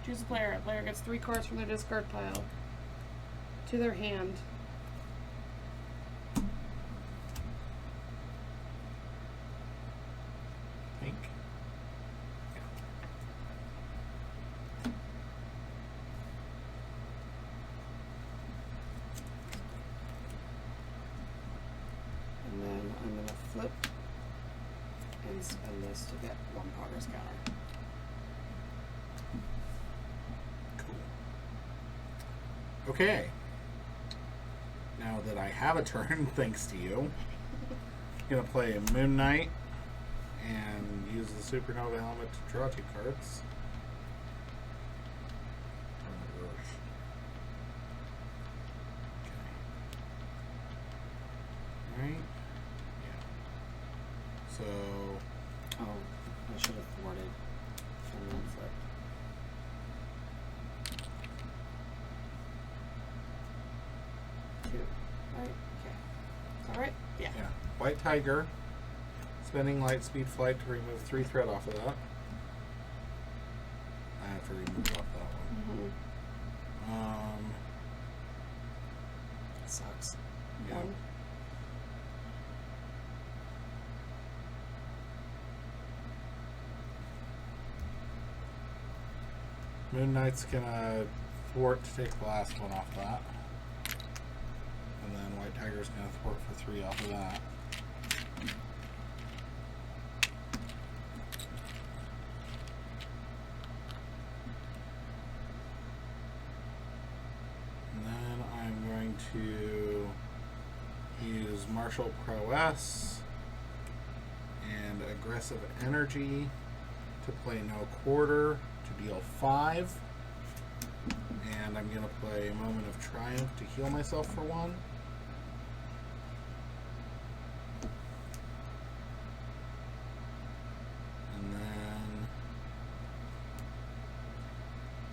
Choose a player. A player gets 3 cards from their discard pile to their hand. Think. And then I'm going to flip and spend this to get 1 progress counter. Cool. Okay. Now that I have a turn, thanks to you, I'm going to play a Moon Knight and use the Supernova Helmet to draw 2 cards. Okay. Alright. Yeah. So, Oh, I should have thwarted and then flipped. Two. Right? Okay. Alright? Yeah. yeah. White Tiger. Spending light speed flight to remove 3 threat off of that. I have to remove off that one. Mm-hmm. Sucks. Yeah. One. Moon Knight's gonna thwart to take the last one off that. And then White Tiger's gonna thwart for 3 off of that. And then I'm going to use Martial Prowess and Aggressive Energy to play no quarter to deal 5. And I'm going to play Moment of Triumph to heal myself for 1. And then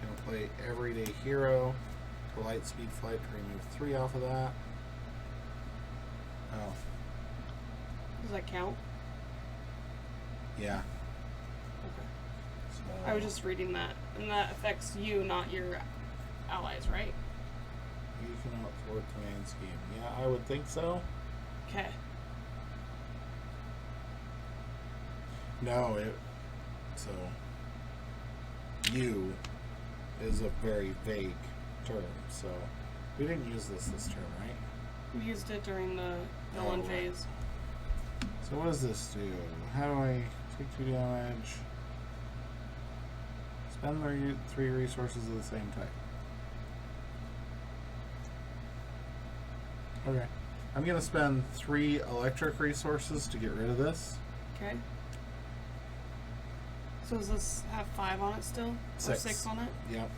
I'm going to play Everyday Hero to Lightspeed Flight to remove 3 off of that. Oh. Does that count? Yeah. Okay. So I was just reading that, and that affects you, not your allies, right? you cannot thwart the main scheme. Yeah, I would think so. Okay. No, so you is a very vague term, so we didn't use this term, right? We used it during the villain phase. So what does this do? How do I take 2 damage? Spend 3 resources of the same type. Okay. I'm going to spend 3 electric resources to get rid of this. Okay. So does this have 5 on it still? 6. Or 6 on it? Yep.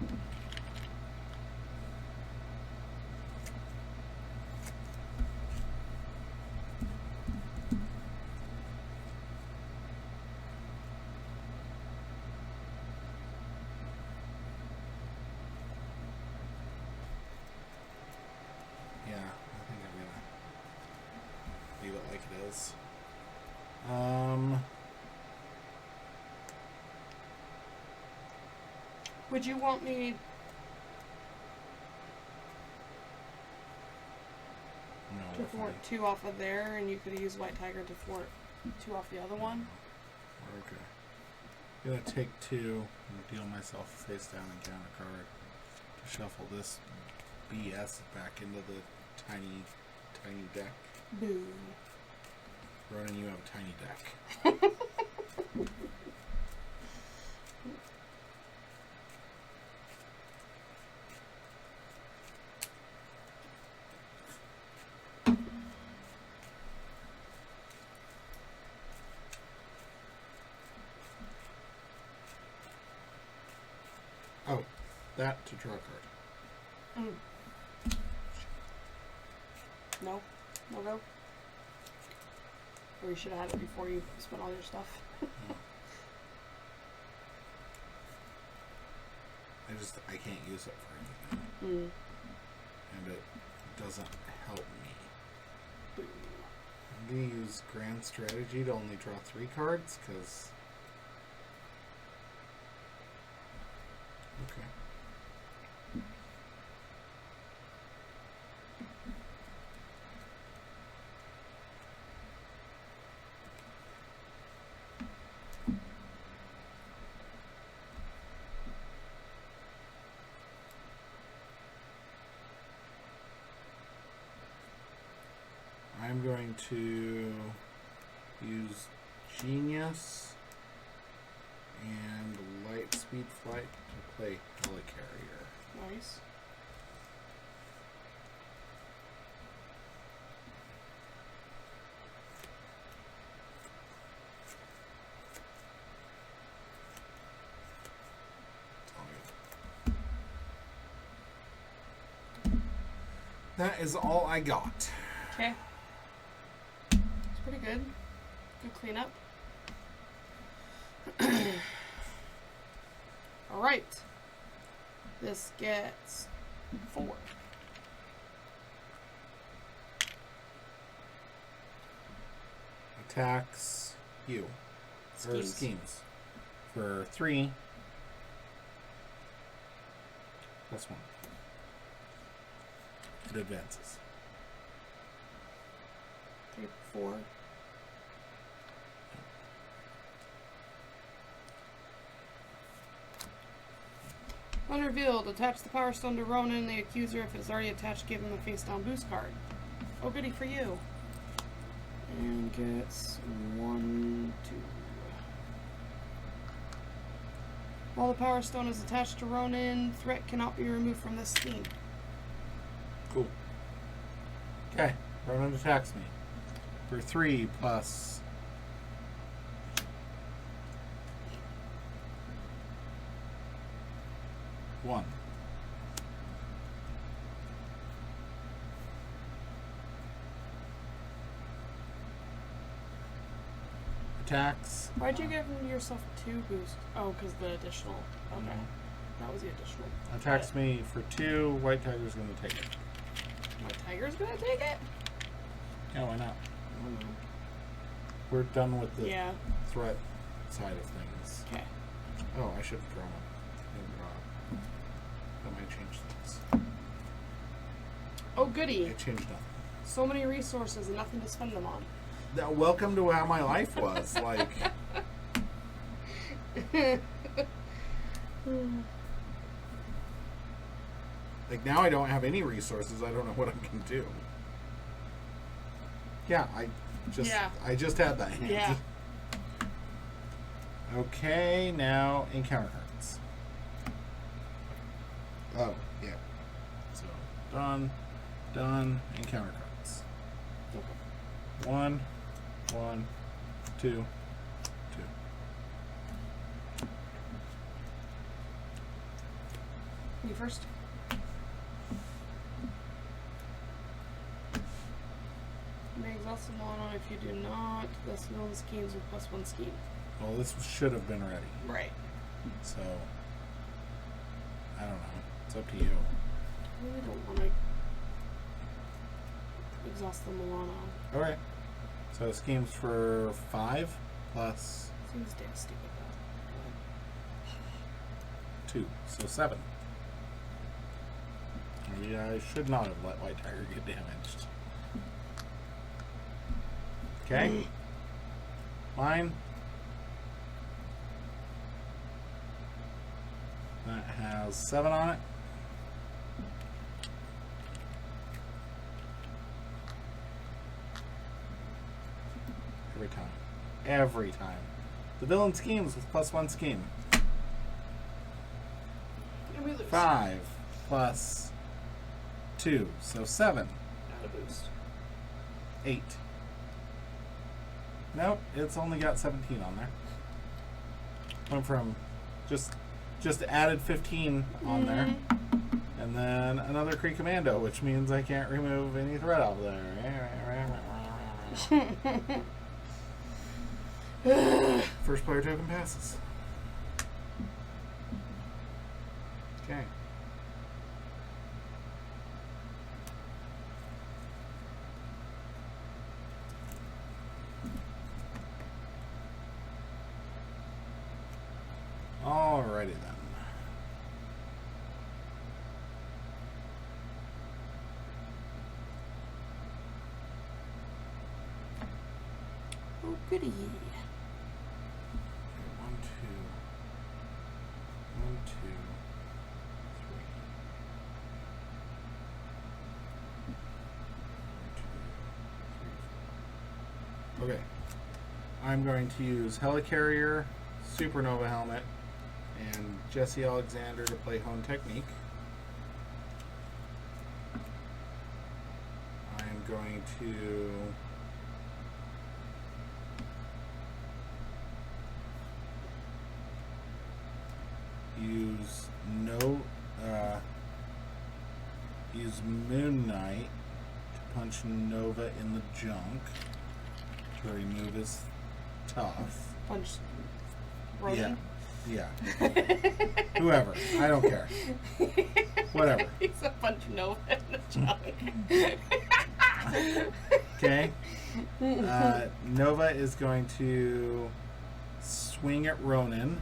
Okay. Yeah, I think I'm gonna leave it like it is. Would you want me... No, to thwart 2 off of there, and you could use White Tiger to thwart 2 off the other one? Okay. I'm gonna take 2 and deal myself face down and count a card to shuffle this BS back into the tiny deck. Boo. Ronan, you have a tiny deck. Oh, that to draw a card. No? No go? Or you should have had it before you spent all your stuff. I can't use it for anything. And it doesn't help me. Boo. I'm going to use Grand Strategy to only draw 3 cards, because... Okay. I'm going to use Genius and Lightspeed Flight to play Helicarrier. Nice. That is all I got. Okay. It's pretty good. Good cleanup. Alright. This gets 4. Attacks you. Or Schemes. schemes. For 3. +1. It advances. 3, 4. When revealed, attach the Power Stone to Ronan, the accuser. If it's already attached, give him a face down boost card. Oh, goody for you. And gets 1, 2. While the Power Stone is attached to Ronan, threat cannot be removed from this scheme. Cool. Okay, Ronan attacks me for 3 plus 1. Attacks. Why'd you give yourself 2 boosts? Oh, because the additional. Okay. That was the additional. Attacks me for 2. White Tiger's going to take it. White Tiger's gonna take it? Yeah, why not? I don't know. We're done with the Yeah. threat side of things. Okay. Oh, I should have drawn one. Didn't draw. That might change things. Oh, goody. It changed nothing. So many resources and nothing to spend them on. Now, welcome to how my life was. Like, now I don't have any resources. I don't know what I can do. Yeah, I just had that hand. Yeah. Okay, now encounter cards. Oh, yeah. So, done, encounter cards. Okay. 1, 2, 2. You first. You may exhaust the mono if you do not. This known schemes with +1 scheme. Well, this should have been ready. Right. So, I don't know. It's up to you. I really don't want to exhaust the Milano. Okay. So schemes for 5 plus Seems damn stupid though. 2, so 7. Maybe I should not have let White Tiger get damaged. Okay. Mine. That has 7 on it. Every time. The villain schemes with +1 scheme. And we lose. 5 plus 2, so 7. Not a boost. 8. Nope, it's only got 17 on there. Went from just added 15 on there. And then another Kree Commando, which means I can't remove any threat out of there. First player token passes. Okay. Alrighty then. Oh, goody. 1, 2, 1, 2, 3. 1, 2, 3, 4. Okay. I'm going to use Helicarrier, Supernova Helmet, and Jesse Alexander to play Hone Technique. I'm going to use Moon Knight to punch Nova in the junk to remove his tough. Punch Ronan? Yeah. Whoever. I don't care. Whatever. He's a punch Nova in the junk. Okay. Nova is going to swing at Ronan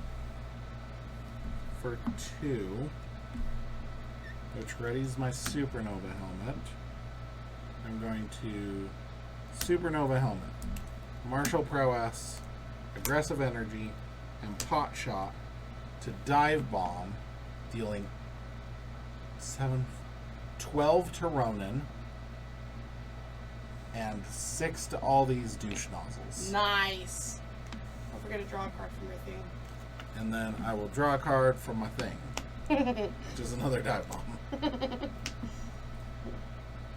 for 2, which readies my Supernova Helmet. I'm going to Supernova Helmet, Martial Prowess, Aggressive Energy, and Pot Shot to dive bomb dealing 12 to Ronan, and 6 to all these douche nozzles. Nice. Don't forget to draw a card from your thing. And then I will draw a card from my thing, which is another dive bomb.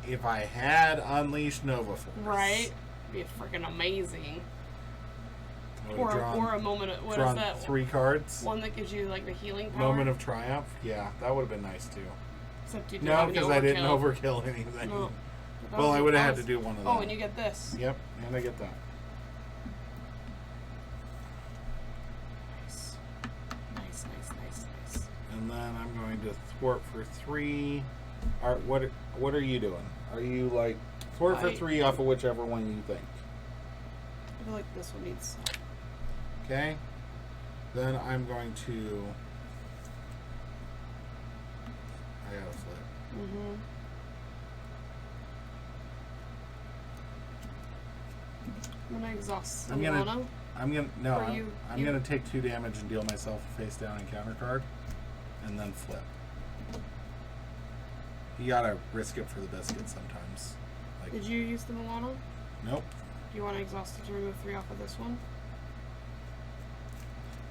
If I had Unleashed Nova Force. Right? Be freaking amazing. Or a moment of, what is that? 3 cards. One that gives you like the healing power. Moment of Triumph. Yeah, that would have been nice too. Except you didn't No, have any because I didn't overkill. overkill anything. No. Well, I would have had to do one of them. Oh, and you get this. Yep, and I get that. Nice. Nice. And then I'm going to thwart for 3. What are you doing? Are you like thwart for 3 off of whichever one you think? I feel like this one needs. Okay. Then I'm going to. I gotta flip. Mm-hmm. I'm gonna exhaust some mono. I'm gonna take 2 damage and deal myself a face down encounter card, and then flip. You gotta risk it for the biscuit sometimes. Like, did you use the Milano? Nope. Do you want to exhaust it to remove 3 off of this one?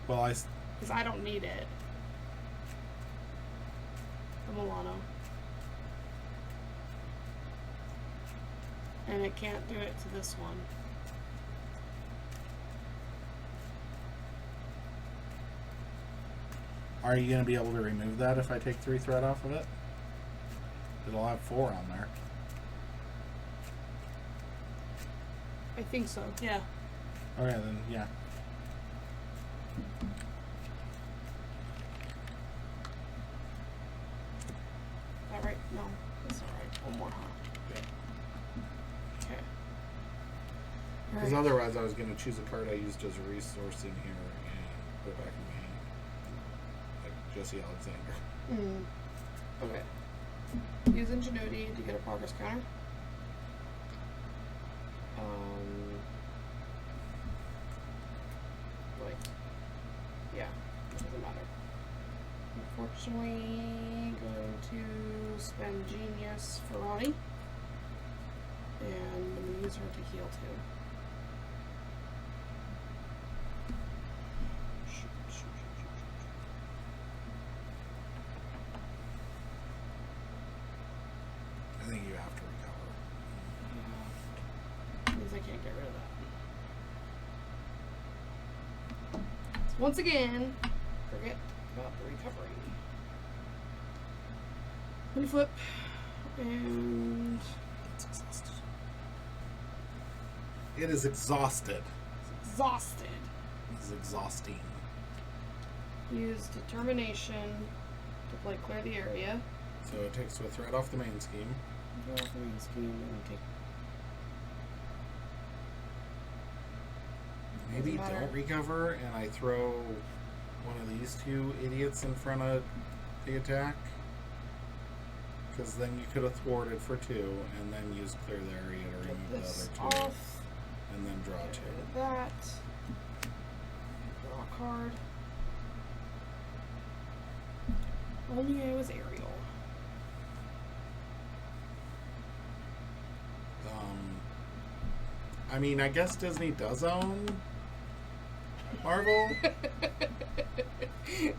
Well, because I don't need it. The Milano. And it can't do it to this one. Are you gonna be able to remove that if I take 3 threat off of it? It'll have 4 on there. I think so, yeah. Okay, then, yeah. Is that right? No, that's not right. One more, huh? Yeah. Okay. Because otherwise I was going to choose a card I used as a resource in here and put it back in my hand. Like Jesse Alexander. Okay. Use Ingenuity to get a progress counter. Wait. Yeah, it doesn't matter. Unfortunately, going to spend Genius for Ronnie. And I'm going to use her to heal too. I think you have to recover. Yeah. Means I can't get rid of that. So once again, forget about the recovery. Let me flip. And It's exhausted. It is exhausted. it's exhausted. It's exhausting. Use Determination to play Clear the Area. So it takes a threat off the main scheme. Go off the main scheme and take. Maybe Doesn't matter. don't recover and I throw one of these 2 idiots in front of the attack. Because then you could have thwarted for 2 and then use Clear the Area to Get remove the this other 2. off. And then draw Get 2. rid of that. Draw a card. Only I was Ariel. I mean, I guess Disney does own Marvel.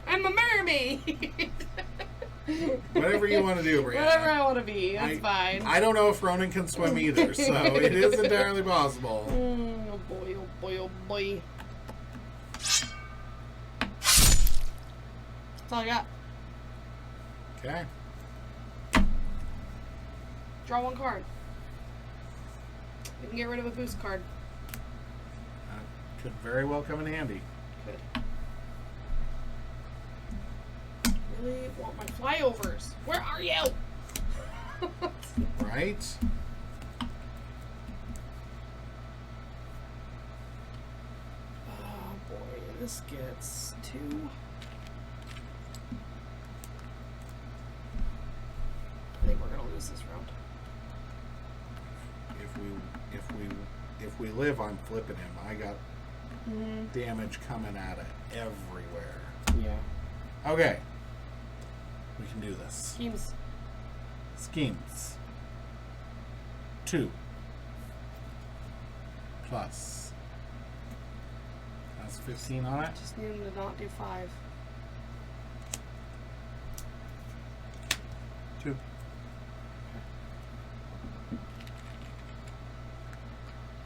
I'm a mermaid. Whatever you want to do, Brianna. Whatever I want to be, that's fine. I don't know if Ronan can swim either, so it is entirely possible. Oh boy, oh boy, oh boy. That's all I got. Okay. Draw 1 card. You can get rid of a boost card. Could very well come in handy. Could. Really want my flyovers. Where are you? Right? Oh boy, this gets 2. I think we're gonna lose this round. If we live, I'm flipping him. I got damage coming at it everywhere. Yeah. Okay. We can do this. Schemes. Schemes. 2 plus. That's 15 on it. Just need him to not do 5. 2.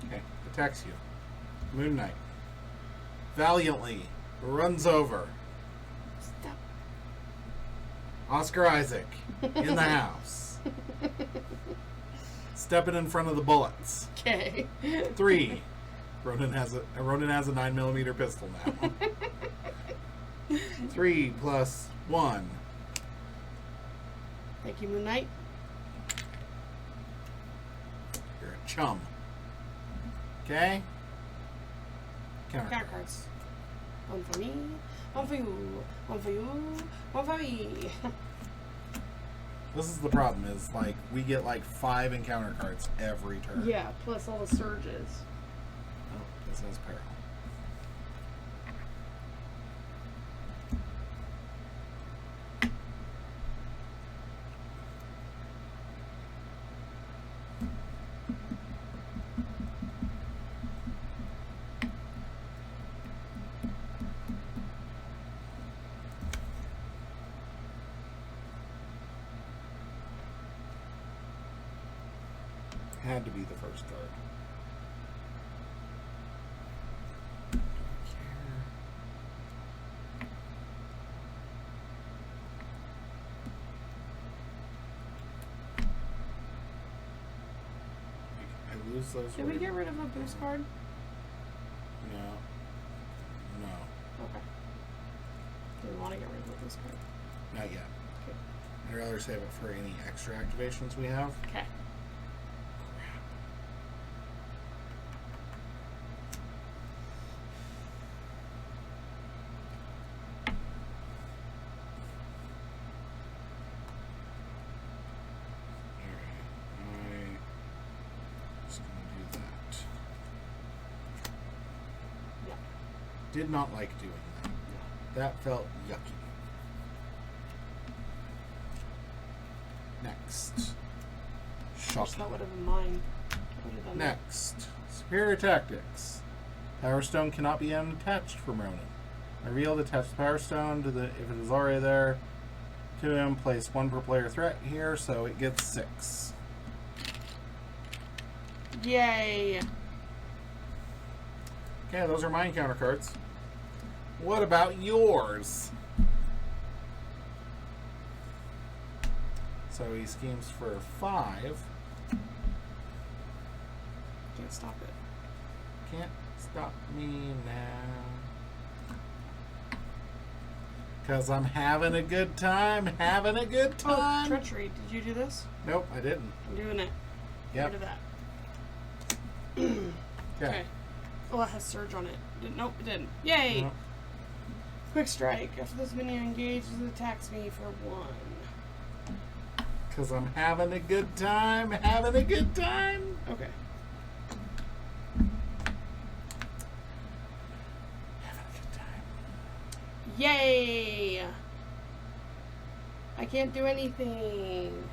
Okay, attacks you. Moon Knight valiantly runs over Stop. Oscar Isaac in the house, stepping in front of the bullets. Okay. 3. Ronan has a 9mm pistol now. 3 plus 1. Thank you, Moon Knight. You're a chum. Okay. Counter Counter cards. 1 for me. 1 for you. 1 for you. 1 for me. This is the problem. Is like we get like 5 encounter cards every turn. Yeah, plus all the surges. Oh, this has peril. Had to be the first card. I lose those. Did we get rid of a boost card? No. No. Okay. Do we want to get rid of a boost card? Not yet. Okay. I'd rather save it for any extra activations we have. Okay. Did not like doing that. That felt yucky. Next. Wish Shocking. that would have been mine. I would have done that. Next. Superior Tactics. Power Stone cannot be unattached from Ronan. Reveal to attach the Power Stone to the if it is already there to him. Place 1 per player threat here, so it gets 6. Yay! Okay, those are my encounter cards. What about yours? So he schemes for 5. Can't stop it. Can't stop me now. 'Cause I'm having a good time, having a good Oh, time. treachery. Did you do this? Nope, I didn't. I'm doing it. Yep. Get rid of that. Okay. Oh, it has surge on it. Nope, it didn't. Yay! No. Quick strike. After this minion engages, it attacks me for 1. 'Cause I'm having a good time, having a good time. Okay. Having a good time. Yay! I can't do anything.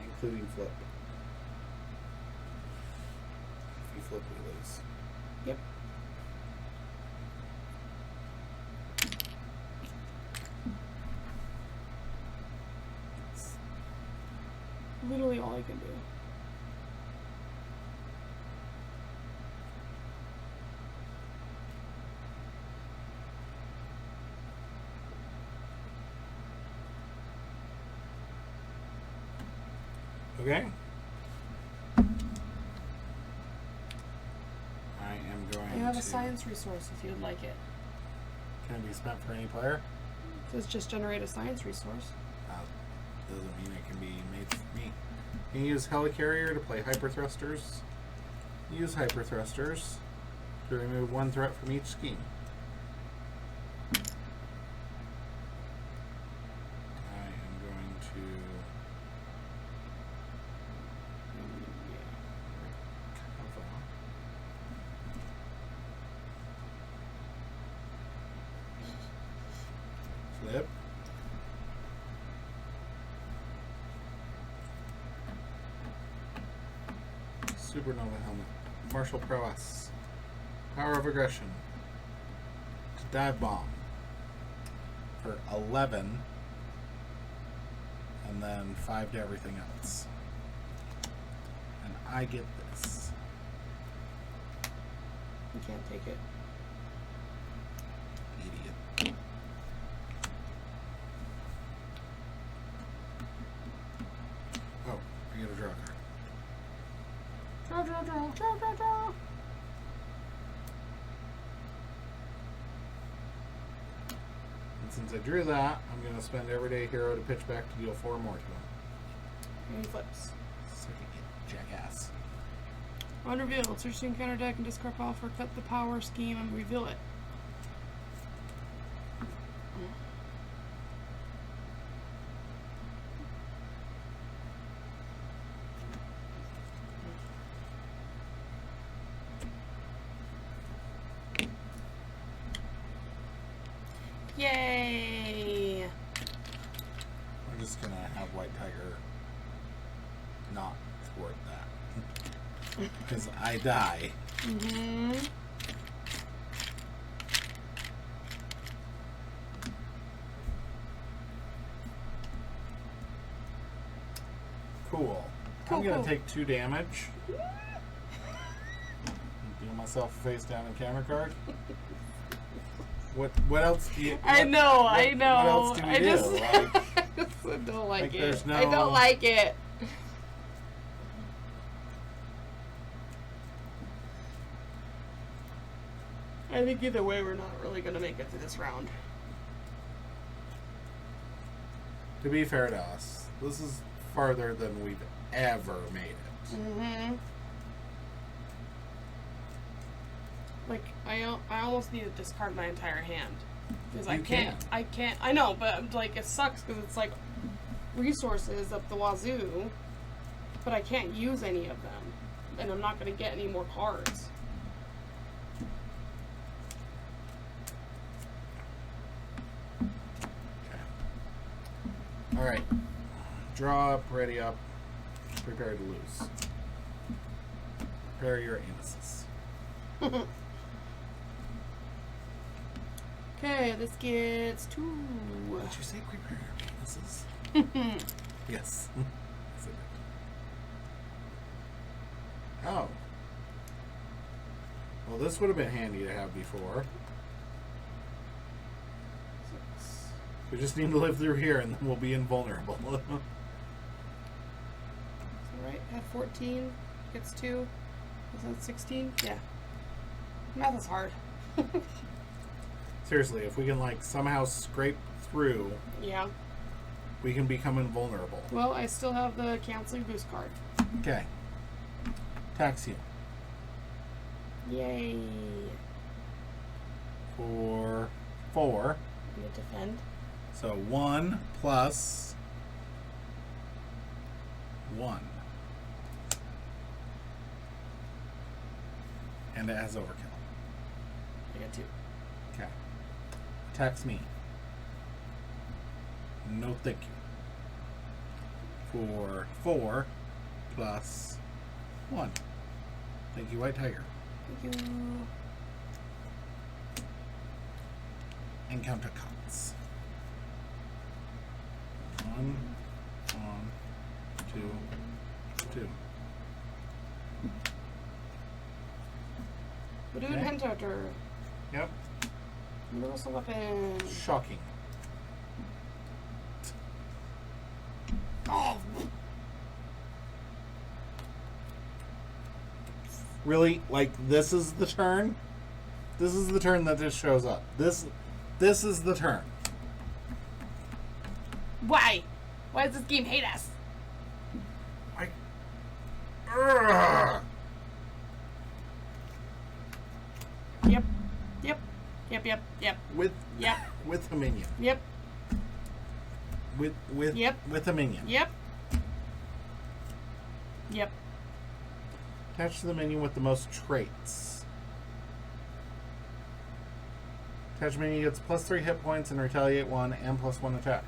Including flip. If you flip, we lose. Yep. It's Literally all I can do. okay. I am going I have to... a science resource if you'd like it. Can it be spent for any player? It says just generate a science resource. Doesn't mean it can be made for me. Can you use Helicarrier to play Hyper Thrusters? Use Hyper Thrusters to remove 1 threat from each scheme. I am going to recover Flip. Supernova helmet. Martial prowess. Power of aggression. Dive bomb. For 11. And then 5 to everything else. And I get this. You can't take it. Idiot. Oh, I get a draw card. Draw. And since I drew that, I'm going to spend Everyday Hero to pitch back to deal 4 more to him. And he flips. Suck it, jackass. On reveal, search the encounter deck and discard pile for cut the power scheme and reveal it. Yay! I'm just going to have White Tiger not thwart that. Because I die. Mm-hmm. Cool. I'm going to take 2 damage. Deal myself a face down and camera card. What else do you... I know. What else do we I do? just, Like, I don't like it. there's no... I don't like it. I think either way, we're not really going to make it through this round. To be fair to us, this is farther than we've ever made it. Mm-hmm. Like, I almost need to discard my entire hand. Because I can't. I know, but, like, it sucks because it's, like, resources up the wazoo, but I can't use any of them. And I'm not going to get any more cards. Alright. Draw up, ready up, prepare to lose. Prepare your anuses. Okay, this gets 2. Did you say prepare your anuses? Yes. Yes, I did. Oh. Well, this would have been handy to have before. We just need to live through here and then we'll be invulnerable. Right, at 14, gets 2. Is that 16? Yeah. Math is hard. Seriously, if we can, like, somehow scrape through, Yeah. we can become invulnerable. Well, I still have the canceling boost card. Okay. Tax you. Yay. For 4. I'm going to defend. So 1 plus 1. And it has overkill. I got 2. Okay. Tax me. No thank you. For 4 plus 1. Thank you, White Tiger. Thank you. Encounter cuts. 1, 2, 2. We're doing Okay. Hentarter. Yep. Universal weapon. Shocking. Oh. Really? Like, this is the turn? This is the turn that this shows up. This is the turn. Why? Why does this game hate us? Urgh. Yep. With a minion. Yep. With a minion. Yep. Attach to the minion with the most traits. Attach minion gets +3 hit points and retaliate 1 and +1 attack.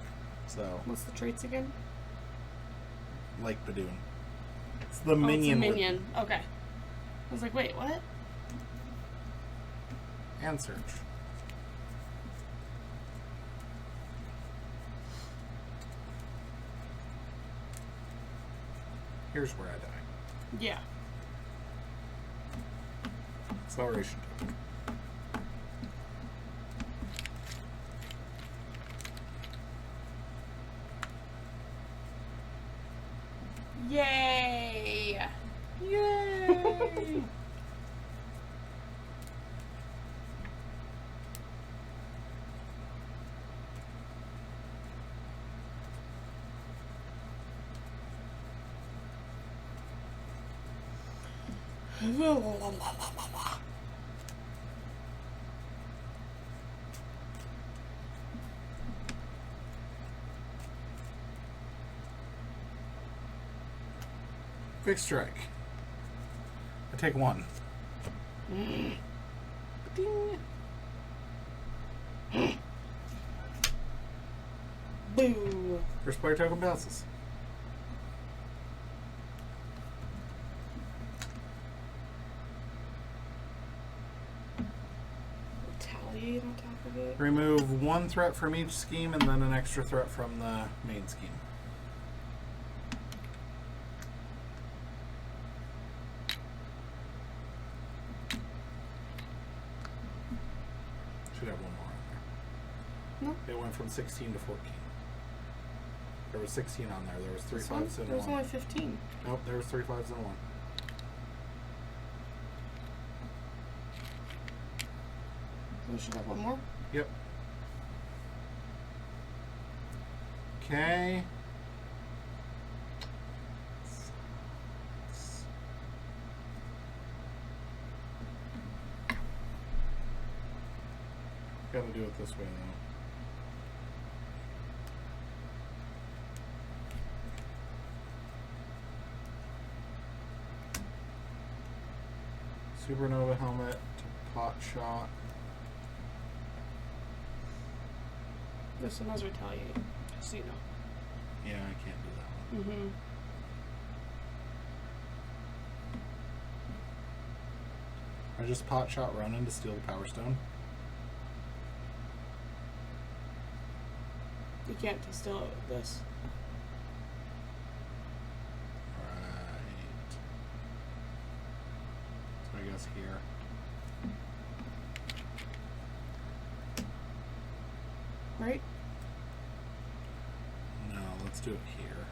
So, What's the traits again? like Badoon. It's the Oh, minion. it's a minion. Okay. I was like, wait, what? And search. Here's where I die. Yeah. Acceleration token. Yay! Yay! Quick strike. I take 1. Ding. Boo! First player token passes. Retaliate on top of it. Remove 1 threat from each scheme and then an extra threat from the main scheme. Should have 1 more on there. No. It went from 16 to 14. There was 16 on there. There was 3 This one? fives and There was 1. only 15. Nope, there was 3 fives and 1. So we should have 1 more. Yep. Okay. Gotta do it this way though. Supernova helmet to pot shot. This one has retaliate. Just so you know. Yeah, I can't do that one. Mm-hmm. I just pot shot Ronan to steal the Power Stone. You can't distill it with this. Right. So I guess here. Right? No, let's do it here.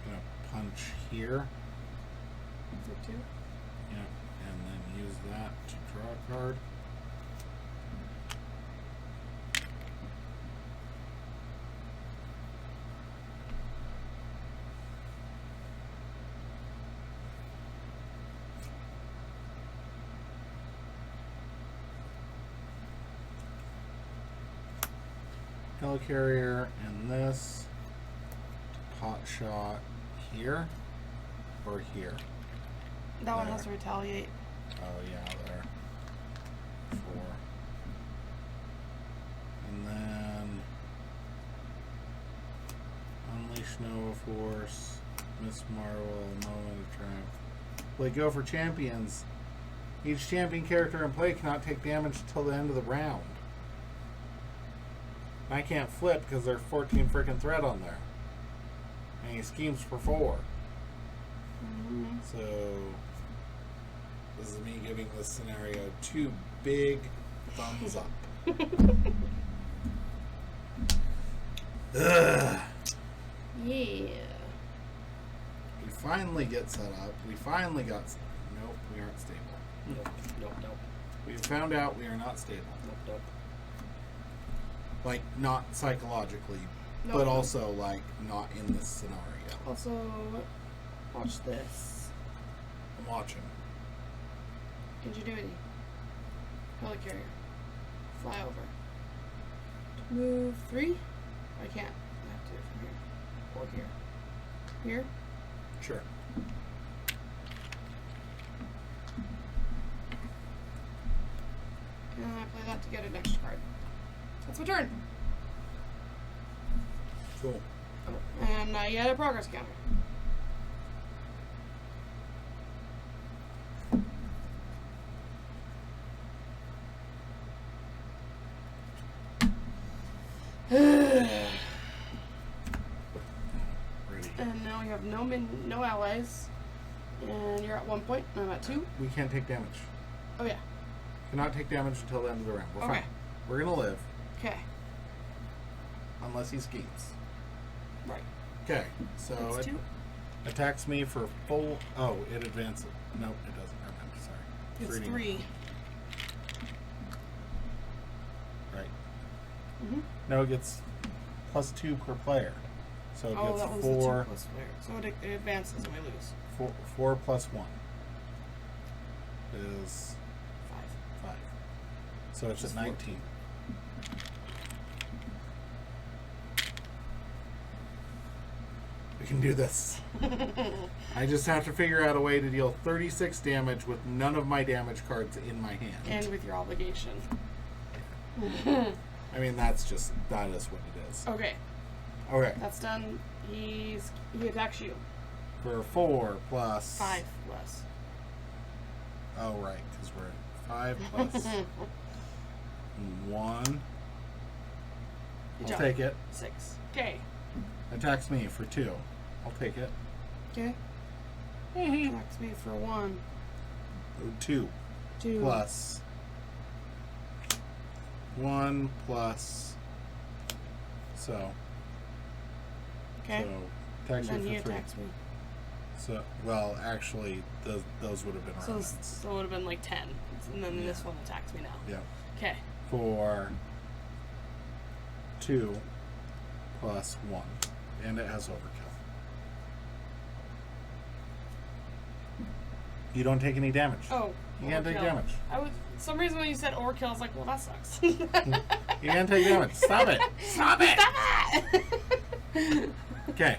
Gonna punch here. For 2. Yep, and then use that to draw a card. Helicarrier and this pot shot here or here. That one There. has to retaliate. Oh yeah, there. 4. And then Unleash Nova Force, Miss Marvel, Moment of Triumph. Play Go for Champions. Each champion character in play cannot take damage until the end of the round. And I can't flip because there's 14 freaking threat on there. And he schemes for 4. Mm-hmm. So this is me giving this scenario 2 big thumbs up. Ugh. Yeah. We finally get set up. We finally got. Nope, we aren't stable. Nope. Nope. Nope. We found out we are not stable. Nope. Nope. Like, not psychologically, Nope. but also, like, not in this scenario. Also, watch this. I'm watching. Ingenuity. Helicarrier. Fly over. Move 3. I can't. I have to do it from here. Or here. Here. Sure. And I play that to get an extra card. That's my turn. Cool. And now you add a progress counter. Ready. And now we have no allies. And you're at 1 point, and I'm at 2. We can't take damage. Oh yeah. Cannot take damage until the end of the round. We're Okay. fine. We're gonna live. Okay. Unless he skeets. Right. Okay. So That's it 2. attacks me for full. Oh, it advances. Nope, it doesn't. I'm sorry. It's 3D. 3. Right. Mm-hmm. No, it gets +2 per player. So it Oh, gets that was 4. the 2 plus player. So it advances and we lose. 4 plus 1 is 5. So it's at 19. We can do this. I just have to figure out a way to deal 36 damage with none of my damage cards in my hand. And with your obligation. I mean, that is what it is. Okay. Okay. That's done. He attacks you. For 4 plus 5 less. Oh, right, because we're at 5 plus 1. I'll take it. 6. Okay. Attacks me for 2. I'll take it. Okay. Attacks me for 1. 2 2 plus 1 plus. So. Okay. So attacks And then you he for 3. attacks me. So, well, actually, those would have been So Ronan's. it would have been like 10. And then this one attacks me now. Yeah. Okay. For 2 plus 1. And it has overkill. You don't take any damage. Oh. You can't take overkill. damage. For some reason when you said overkill, I was like, well, that sucks. You can't take damage. Stop it. Stop it. Stop it! Okay.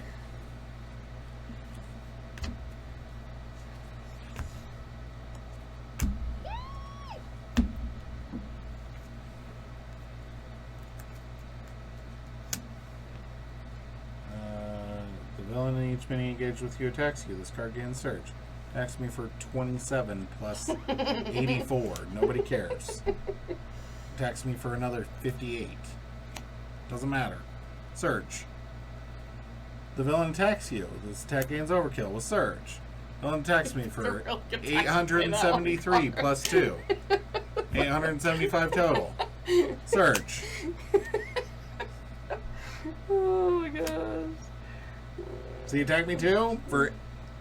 The villain in each mini engaged with you attacks you. This card gains surge. Attacks me for 27 plus 84. Nobody cares. Attacks me for another 58. Doesn't matter. Surge. The villain attacks you. This attack gains overkill with surge. Villain attacks me for 873 plus 2. 875 total. Surge. Oh my gosh. So you attack me too for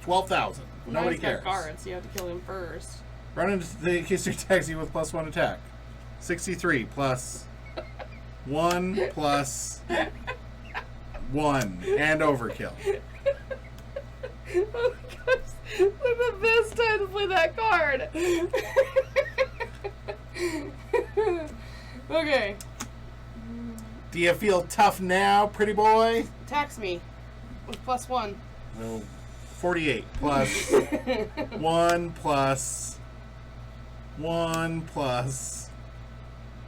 12,000. Nobody He's got cares. guards, so you have to kill him first. Run into the accuser attacks you with +1 attack. 63 plus 1 plus 1 and overkill. Oh my gosh. Like the best time to play that card. Okay. Do you feel tough now, pretty boy? Attacks me with +1. No. 48 plus 1 plus 1 plus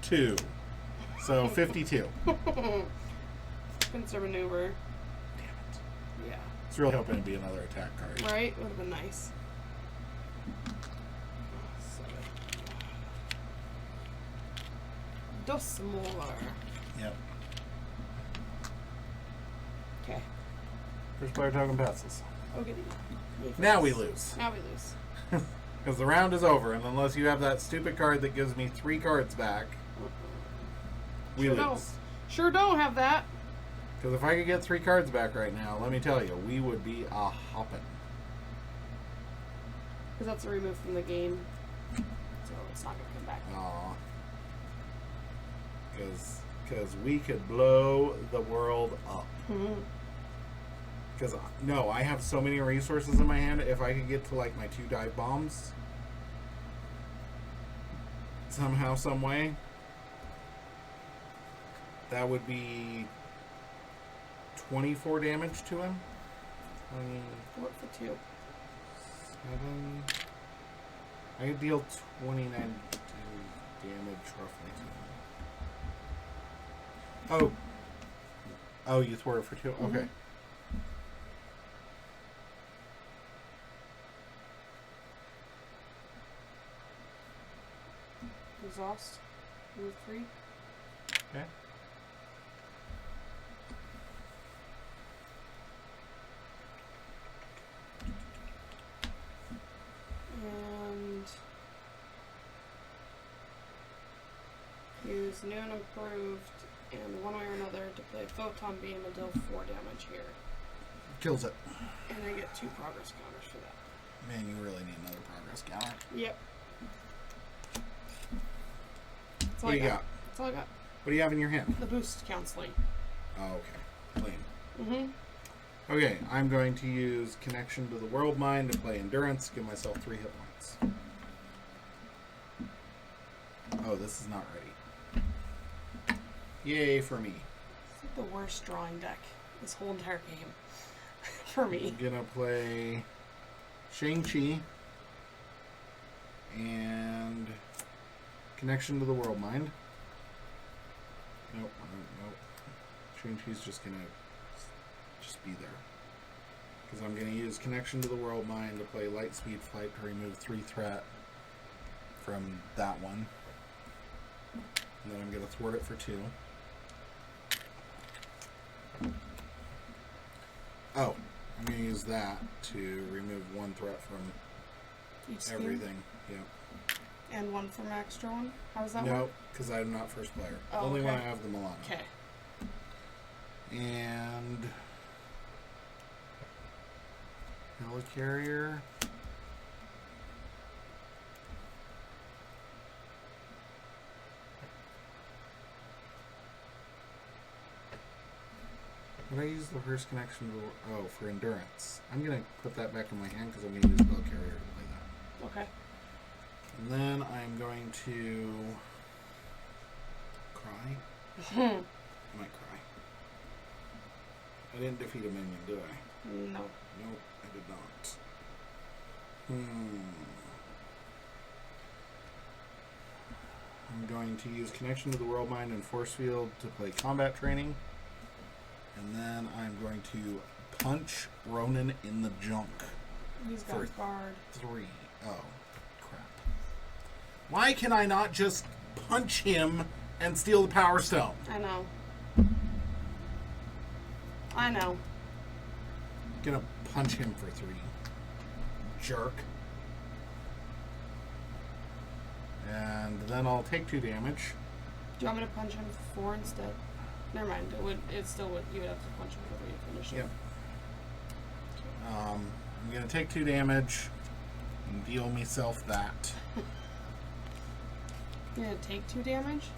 2. So 52. Pincer maneuver. Damn it. Yeah. I was really hoping it'd be another attack card. Right? Would have been nice. Dos more. Yep. Okay. First player token passes. Okay. Now we lose. Now we lose. Because the round is over, and unless you have that stupid card that gives me 3 cards back, we Sure lose. don't. Sure don't have that. Because if I could get 3 cards back right now, let me tell you, we would be a hopping. Because that's a remove from the game. So it's not going to come back. Aw. Because we could blow the world up. Because, no, I have so many resources in my hand. If I could get to, like, my 2 dive bombs, somehow, some way, that would be 24 damage to him. What for 2? 7. I could deal 29 damage roughly. Oh, you thwart it for 2? Mm-hmm. Okay. Exhaust. Move 3. Okay. And use new and improved and one way or another to play photon beam and deal 4 damage here. Kills it. And I get 2 progress counters for that. Man, you really need another progress counter. Yep. What do you got? That's all I got. What do you have in your hand? The boost counseling. Oh, okay. Clean. Mm-hmm. Okay, I'm going to use Connection to the World Mind to play Endurance, give myself 3 hit points. Oh, this is not ready. Yay for me. It's like the worst drawing deck this whole entire game. For me. I'm gonna play Shang-Chi and Connection to the World Mind. Nope. Shang-Chi's just gonna be there. Because I'm gonna use Connection to the World Mind to play Light Speed Flight to remove 3 threat from that one. And then I'm gonna thwart it for 2. Oh, I'm going to use that to remove 1 threat from Each everything. Yep. And 1 from extra one? How does that work? No, because I'm not first player. Oh, Only okay. when I have the Milano. Okay. And Helicarrier. Would I use the first connection to... Oh, for endurance. I'm going to put that back in my hand because I'm going to use Helicarrier to play that. Okay. And then I'm going to... Cry? I might cry. I didn't defeat a minion, did I? No. Nope, I did not. I'm going to use Connection to the World Mind and Force Field to play combat training. And then I'm going to punch Ronan in the junk. He's got guard. 3. Oh, crap. Why can I not just punch him and steal the Power Stone? I know. I know. Gonna punch him for 3. Jerk. And then I'll take 2 damage. Do you want me to punch him for 4 instead? Never mind. It still would. You would have to punch him before you finish it. Yep. I'm gonna take 2 damage and deal myself that. You're gonna take 2 damage?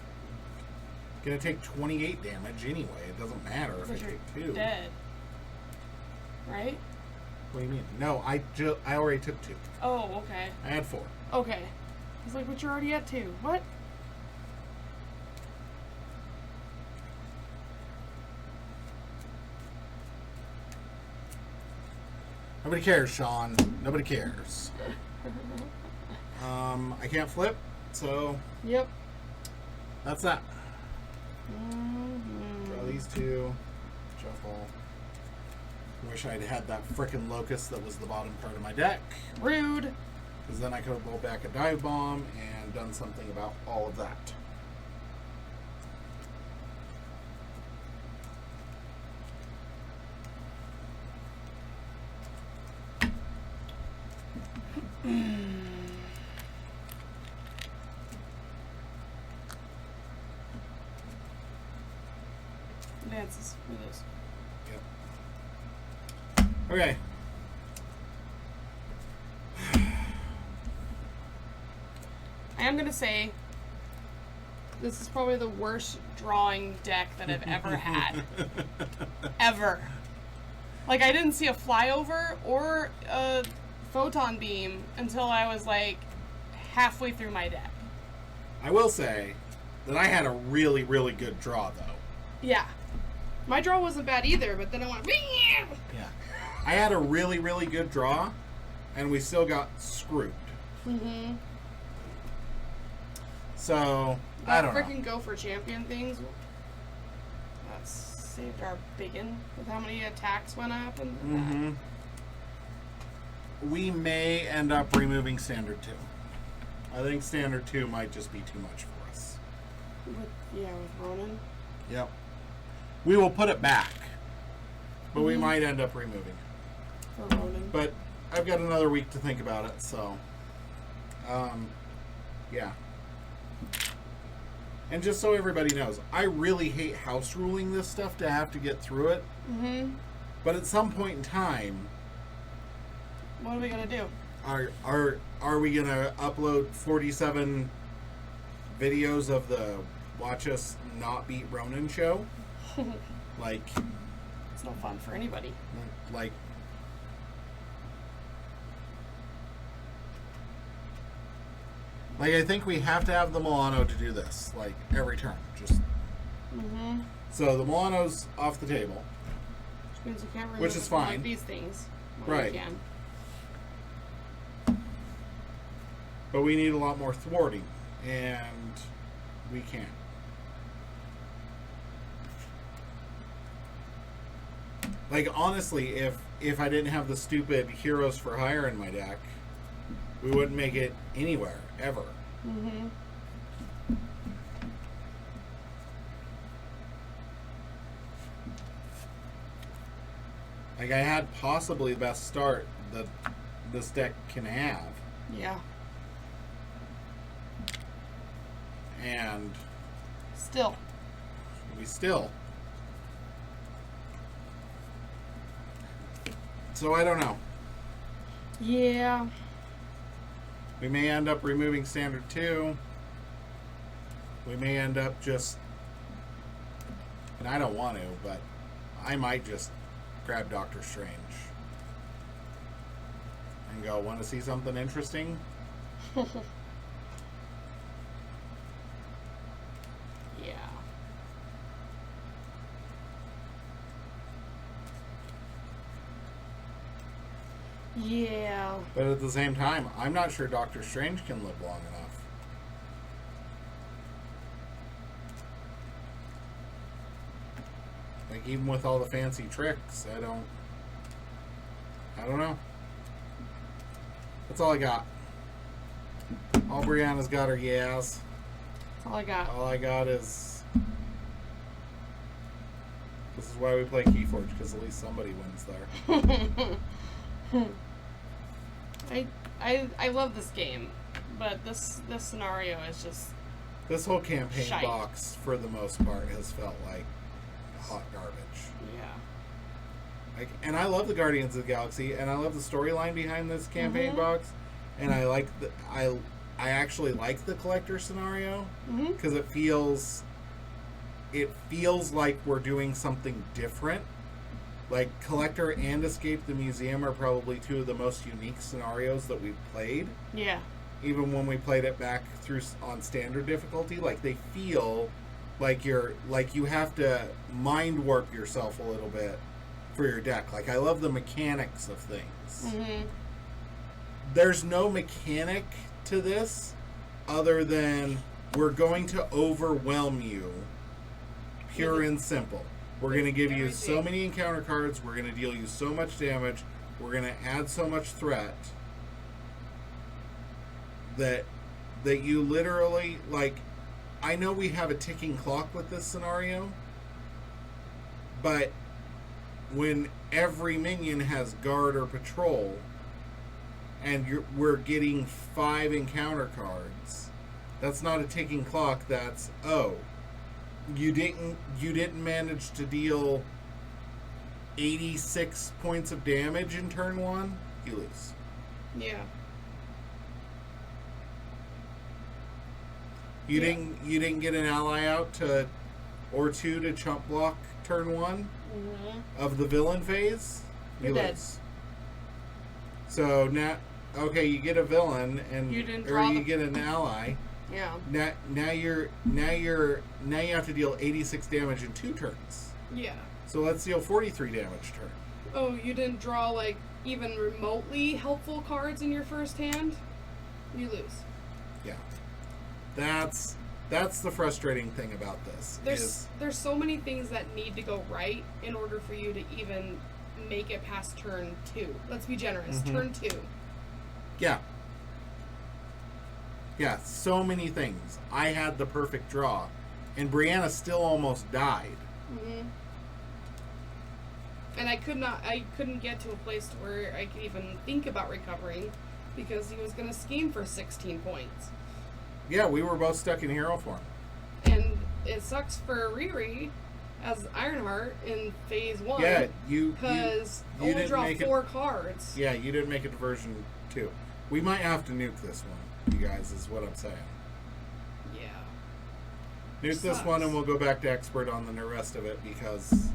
Gonna take 28 damage anyway. It doesn't matter if I take 2. Dead. Right? What do you mean? No, I already took 2. Oh, okay. I had 4. Okay. I was like, but you're already at 2. What? Nobody cares, Sean. Nobody cares. I can't flip, so Yep. that's that. Mm-hmm. Draw these 2. Shuffle. Wish I'd had that frickin' locust that was the bottom part of my deck. Rude. Because then I could have rolled back a dive bomb and done something about all of that. Advances for this. Yep. Okay. I am gonna say this is probably the worst drawing deck that I've ever had. Ever. Like, I didn't see a flyover or a photon beam until I was like halfway through my deck. I will say that I had a really, really good draw, though. Yeah. My draw wasn't bad either, but then I went, Yeah. I had a really, really good draw, and we still got screwed. Mm-hmm. So, I don't know. Freaking go for champion things. That saved our biggin with how many attacks went up and Mm-hmm. We may end up removing Standard 2. I think Standard 2 might just be too much for us. with Ronan. Yep. We will put it back, but we might end up removing it. For Ronan. But I've got another week to think about it, so yeah. And just so everybody knows, I really hate house ruling this stuff to have to get through it. Mm-hmm. But at some point in time, What are we gonna do? are we gonna upload 47 videos of the Watch Us Not Beat Ronan show? Like, It's no fun for anybody. like, I think we have to have the Milano to do this, like, every turn. Just Mm-hmm. so the Milano's off the table. Which means you can't remove Which is fine. like these things. Right. You can. But we need a lot more thwarting, and we can't. Like, honestly, if I didn't have the stupid Heroes for Hire in my deck, we wouldn't make it anywhere, ever. Mm-hmm. Like, I had possibly the best start that this deck can have, Yeah. and Still. we still. So I don't know. Yeah. We may end up removing Standard 2. We may end up just... And I don't want to, but I might just grab Doctor Strange. And go, want to see something interesting? Yeah. Yeah. But at the same time, I'm not sure Doctor Strange can live long enough. Like, even with all the fancy tricks, I don't know. That's all I got. All Brianna's got are yes. That's all I got. All I got is... This is why we play Keyforge, because at least somebody wins there. I love this game, but this scenario is just This whole campaign Shite. box, for the most part, has felt like hot garbage. yeah. Like, and I love the Guardians of the Galaxy, and I love the storyline behind this campaign box, and I like the I actually like the collector scenario Mm-hmm. because it feels like we're doing something different. Like, Collector and Escape the Museum are probably two of the most unique scenarios that we've played. Yeah. Even when we played it back through on standard difficulty, like, they feel like you have to mind warp yourself a little bit for your deck. Like, I love the mechanics of things. Mm-hmm. There's no mechanic to this other than we're going to overwhelm you, pure and simple. We're going to give you so many encounter cards. We're going to deal you so much damage. We're going to add so much threat that you literally, like, I know we have a ticking clock with this scenario, but when every minion has guard or patrol, and we're getting 5 encounter cards, that's not a ticking clock. That's, oh, you didn't manage to deal 86 points of damage in turn 1, you lose. Yeah. You didn't get an ally out or two to chump block turn 1 of the villain phase. You're dead. Lose. So now, okay, you get a villain and You didn't or draw you the- get an ally. Yeah. Now you have to deal 86 damage in 2 turns. Yeah. So let's deal 43 damage turn. Oh, you didn't draw, like, even remotely helpful cards in your first hand? You lose. Yeah. That's the frustrating thing about this. There's so many things that need to go right in order for you to even make it past turn 2. Let's be generous. Mm-hmm. Turn 2. Yeah. Yeah, so many things. I had the perfect draw, and Brianna still almost died. Mm-hmm. And I couldn't get to a place to where I could even think about recovering because he was going to scheme for 16 points. Yeah, we were both stuck in hero form. And it sucks for Riri as Ironheart in phase 1. Yeah, because you only draw 4 cards. Yeah, you didn't make it to version 2. We might have to nuke this one, you guys, is what I'm saying. Yeah. Nuke this one and we'll go back to expert on the rest of it because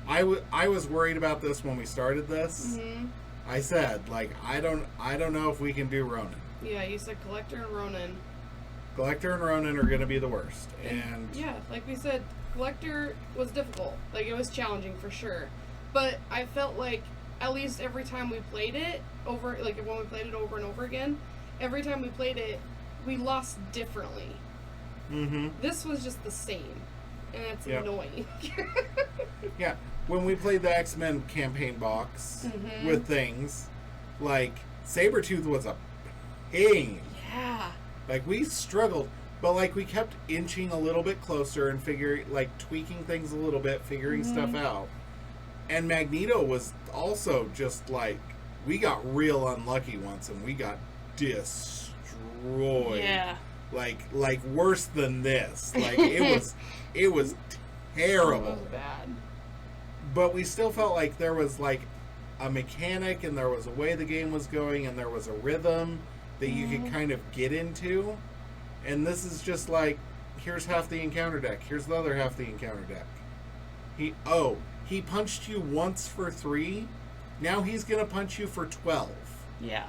I was worried about this when we started this. Mm-hmm. I said, like, I don't know if we can do Ronan. Yeah, you said Collector and Ronan. Collector and Ronan are going to be the worst. And yeah, like we said, Collector was difficult. Like, it was challenging for sure. But I felt like at least every time we played it over, like when we played it over and over again, every time we played it, we lost differently. Mm-hmm. This was just the same. And it's annoying. Yeah. When we played the X-Men campaign box with things, like, Sabretooth was a pain. Yeah. Like, we struggled, but, like, we kept inching a little bit closer and tweaking things a little bit, figuring stuff out. And Magneto was also just, like, we got real unlucky once and we got destroyed. Yeah. Like worse than this. Like, it was terrible. It was bad. But we still felt like there was, like, a mechanic and there was a way the game was going and there was a rhythm that you could kind of get into. And this is just like, here's half the encounter deck. Here's the other half the encounter deck. He punched you once for 3. Now he's going to punch you for 12. Yeah.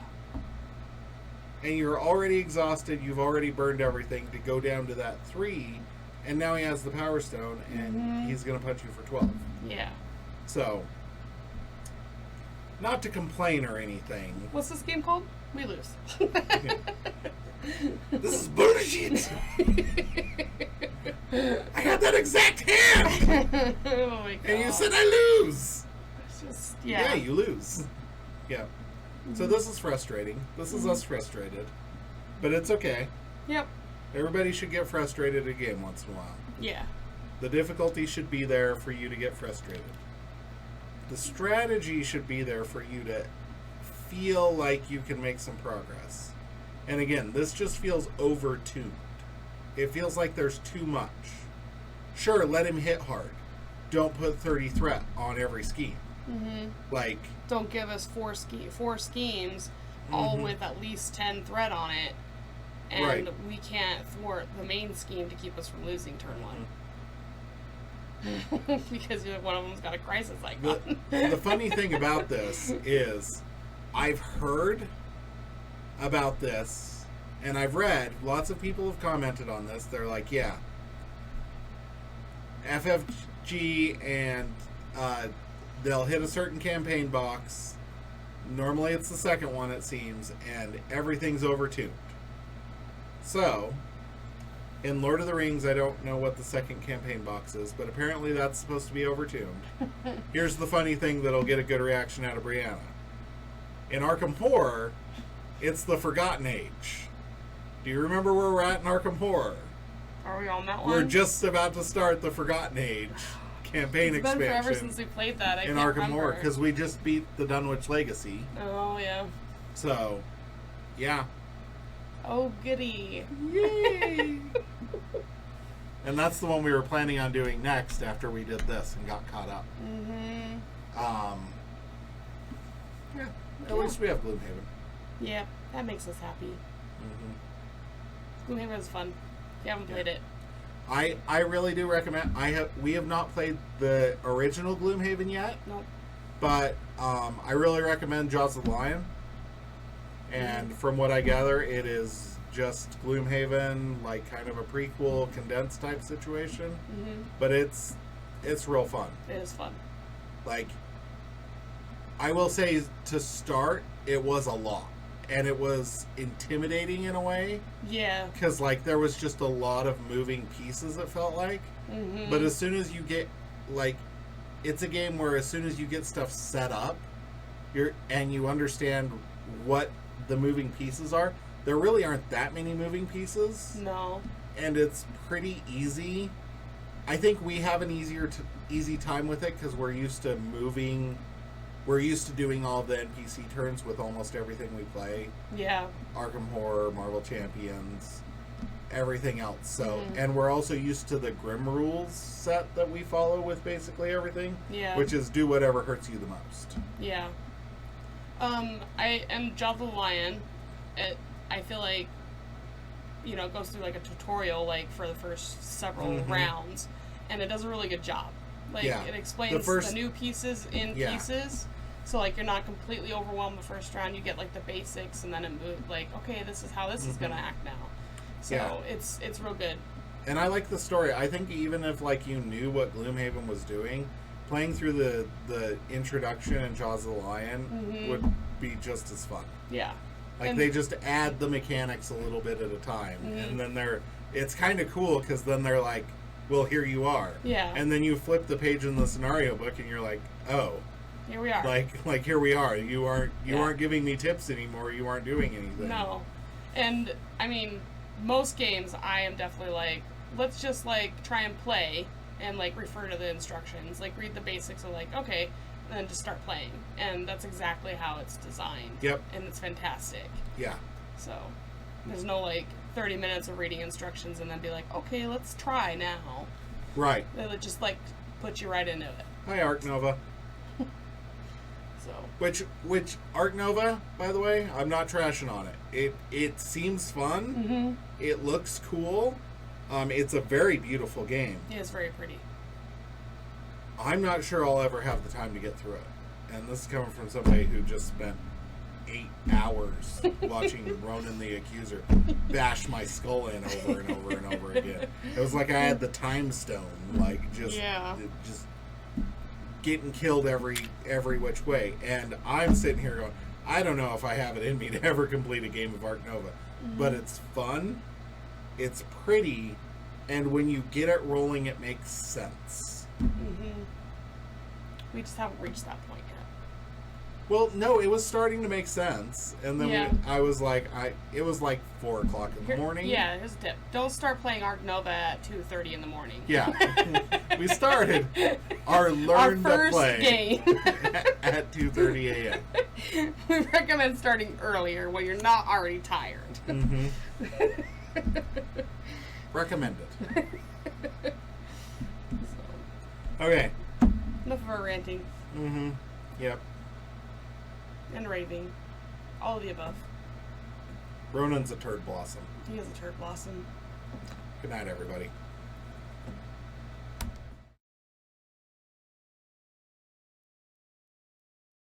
And you're already exhausted. You've already burned everything to go down to that 3. And now he has the Power Stone and he's going to punch you for 12. Yeah. So, not to complain or anything. What's this game called? We lose. This is bullshit. I had that exact hand. Oh my god. And you said I lose. It's just, Yeah, you lose. Yeah. So this is frustrating. This is us frustrated. But it's okay. Yep. Everybody should get frustrated at a game once in a while. Yeah. The difficulty should be there for you to get frustrated. The strategy should be there for you to feel like you can make some progress. And again, this just feels over-tuned. It feels like there's too much. Sure, let him hit hard. Don't put 30 threat on every scheme. Like, don't give us four schemes, all with at least 10 threat on it, and we can't thwart the main scheme to keep us from losing turn 1. Because one of them's got a crisis icon. The funny thing about this is I've heard about this and I've read, lots of people have commented on this. They're like, yeah, FFG and they'll hit a certain campaign box. Normally it's the second one, it seems, and everything's overtuned. So, in Lord of the Rings, I don't know what the second campaign box is, but apparently that's supposed to be overtuned. Here's the funny thing that'll get a good reaction out of Brianna. In Arkham Horror, it's the Forgotten Age. Do you remember where we're at in Arkham Horror? Are we on that one? We're just about to start the Forgotten Age campaign it's been expansion. forever since we played that. I in can't Arkham remember. Horror, because we just beat the Dunwich Legacy. Oh, yeah. So, yeah. Oh, goody. Yay! And that's the one we were planning on doing next after we did this and got caught up. Yeah. At least we have Gloomhaven. Yeah, that makes us happy. Gloomhaven is fun. If you haven't played it. I really do recommend. We have not played the original Gloomhaven yet. Nope. But I really recommend Jaws of the Lion. And from what I gather, it is just Gloomhaven, like kind of a prequel, condensed type situation. But it's real fun. It is fun. Like, I will say, to start, it was a lot. And it was intimidating in a way. Yeah. Because, like, there was just a lot of moving pieces, it felt like. Mm-hmm. But as soon as you get, like, it's a game where as soon as you get stuff set up, and you understand what the moving pieces are, there really aren't that many moving pieces. No. And it's pretty easy. I think we have an easy time with it because we're used to moving. We're used to doing all the NPC turns with almost everything we play. Yeah. Arkham Horror, Marvel Champions, everything else. So, Mm-hmm. and we're also used to the Grim rules set that we follow with basically everything. Yeah. Which is do whatever hurts you the most. Yeah. I am Jaw the Lion. I feel like, you know, it goes through like a tutorial like for the first several rounds, and it does a really good job. Like, it explains the new pieces in pieces. So, like, you're not completely overwhelmed the first round. You get, like, the basics, and then it moves, like, okay, this is how this is going to act now. So, it's real good. And I like the story. I think even if, like, you knew what Gloomhaven was doing, playing through the introduction in Jaws of the Lion would be just as fun. Yeah. Like, they just add the mechanics a little bit at a time. And then it's kind of cool, because then they're like, well, here you are. Yeah. And then you flip the page in the scenario book, and you're like, oh. Here we are. Like here we are. You aren't giving me tips anymore. You aren't doing anything. No. And, I mean, most games, I am definitely like, let's just, like, try and play and, like, refer to the instructions. Like, read the basics of, like, okay, and then just start playing. And that's exactly how it's designed. Yep. And it's fantastic. Yeah. So, there's no, like, 30 minutes of reading instructions and then be like, okay, let's try now. Right. It just, like, put you right into it. Hi, Arc Nova. So. Which Arc Nova, by the way, I'm not trashing on it. It seems fun. Mm-hmm. It looks cool. It's a very beautiful game. It is very pretty. I'm not sure I'll ever have the time to get through it. And this is coming from somebody who just spent 8 hours watching Ronan the Accuser bash my skull in over and over and over again. It was like I had the time stone, like just getting killed every which way. And I'm sitting here going, I don't know if I have it in me to ever complete a game of Arc Nova. But it's fun, it's pretty, and when you get it rolling, it makes sense. Mm-hmm. We just haven't reached that point yet. Well, no, it was starting to make sense, and then I was like, it was like 4 o'clock in the morning. Yeah, here's a tip: don't start playing Arc Nova at 2:30 in the morning. Yeah, we started our learn to play game at 2:30 a.m. We recommend starting earlier when you're not already tired. Mm-hmm. Recommended. Okay. Enough of our ranting. Mm-hmm. Yep. And raving. All of the above. Ronan's a turd blossom. He is a turd blossom. Good night, everybody.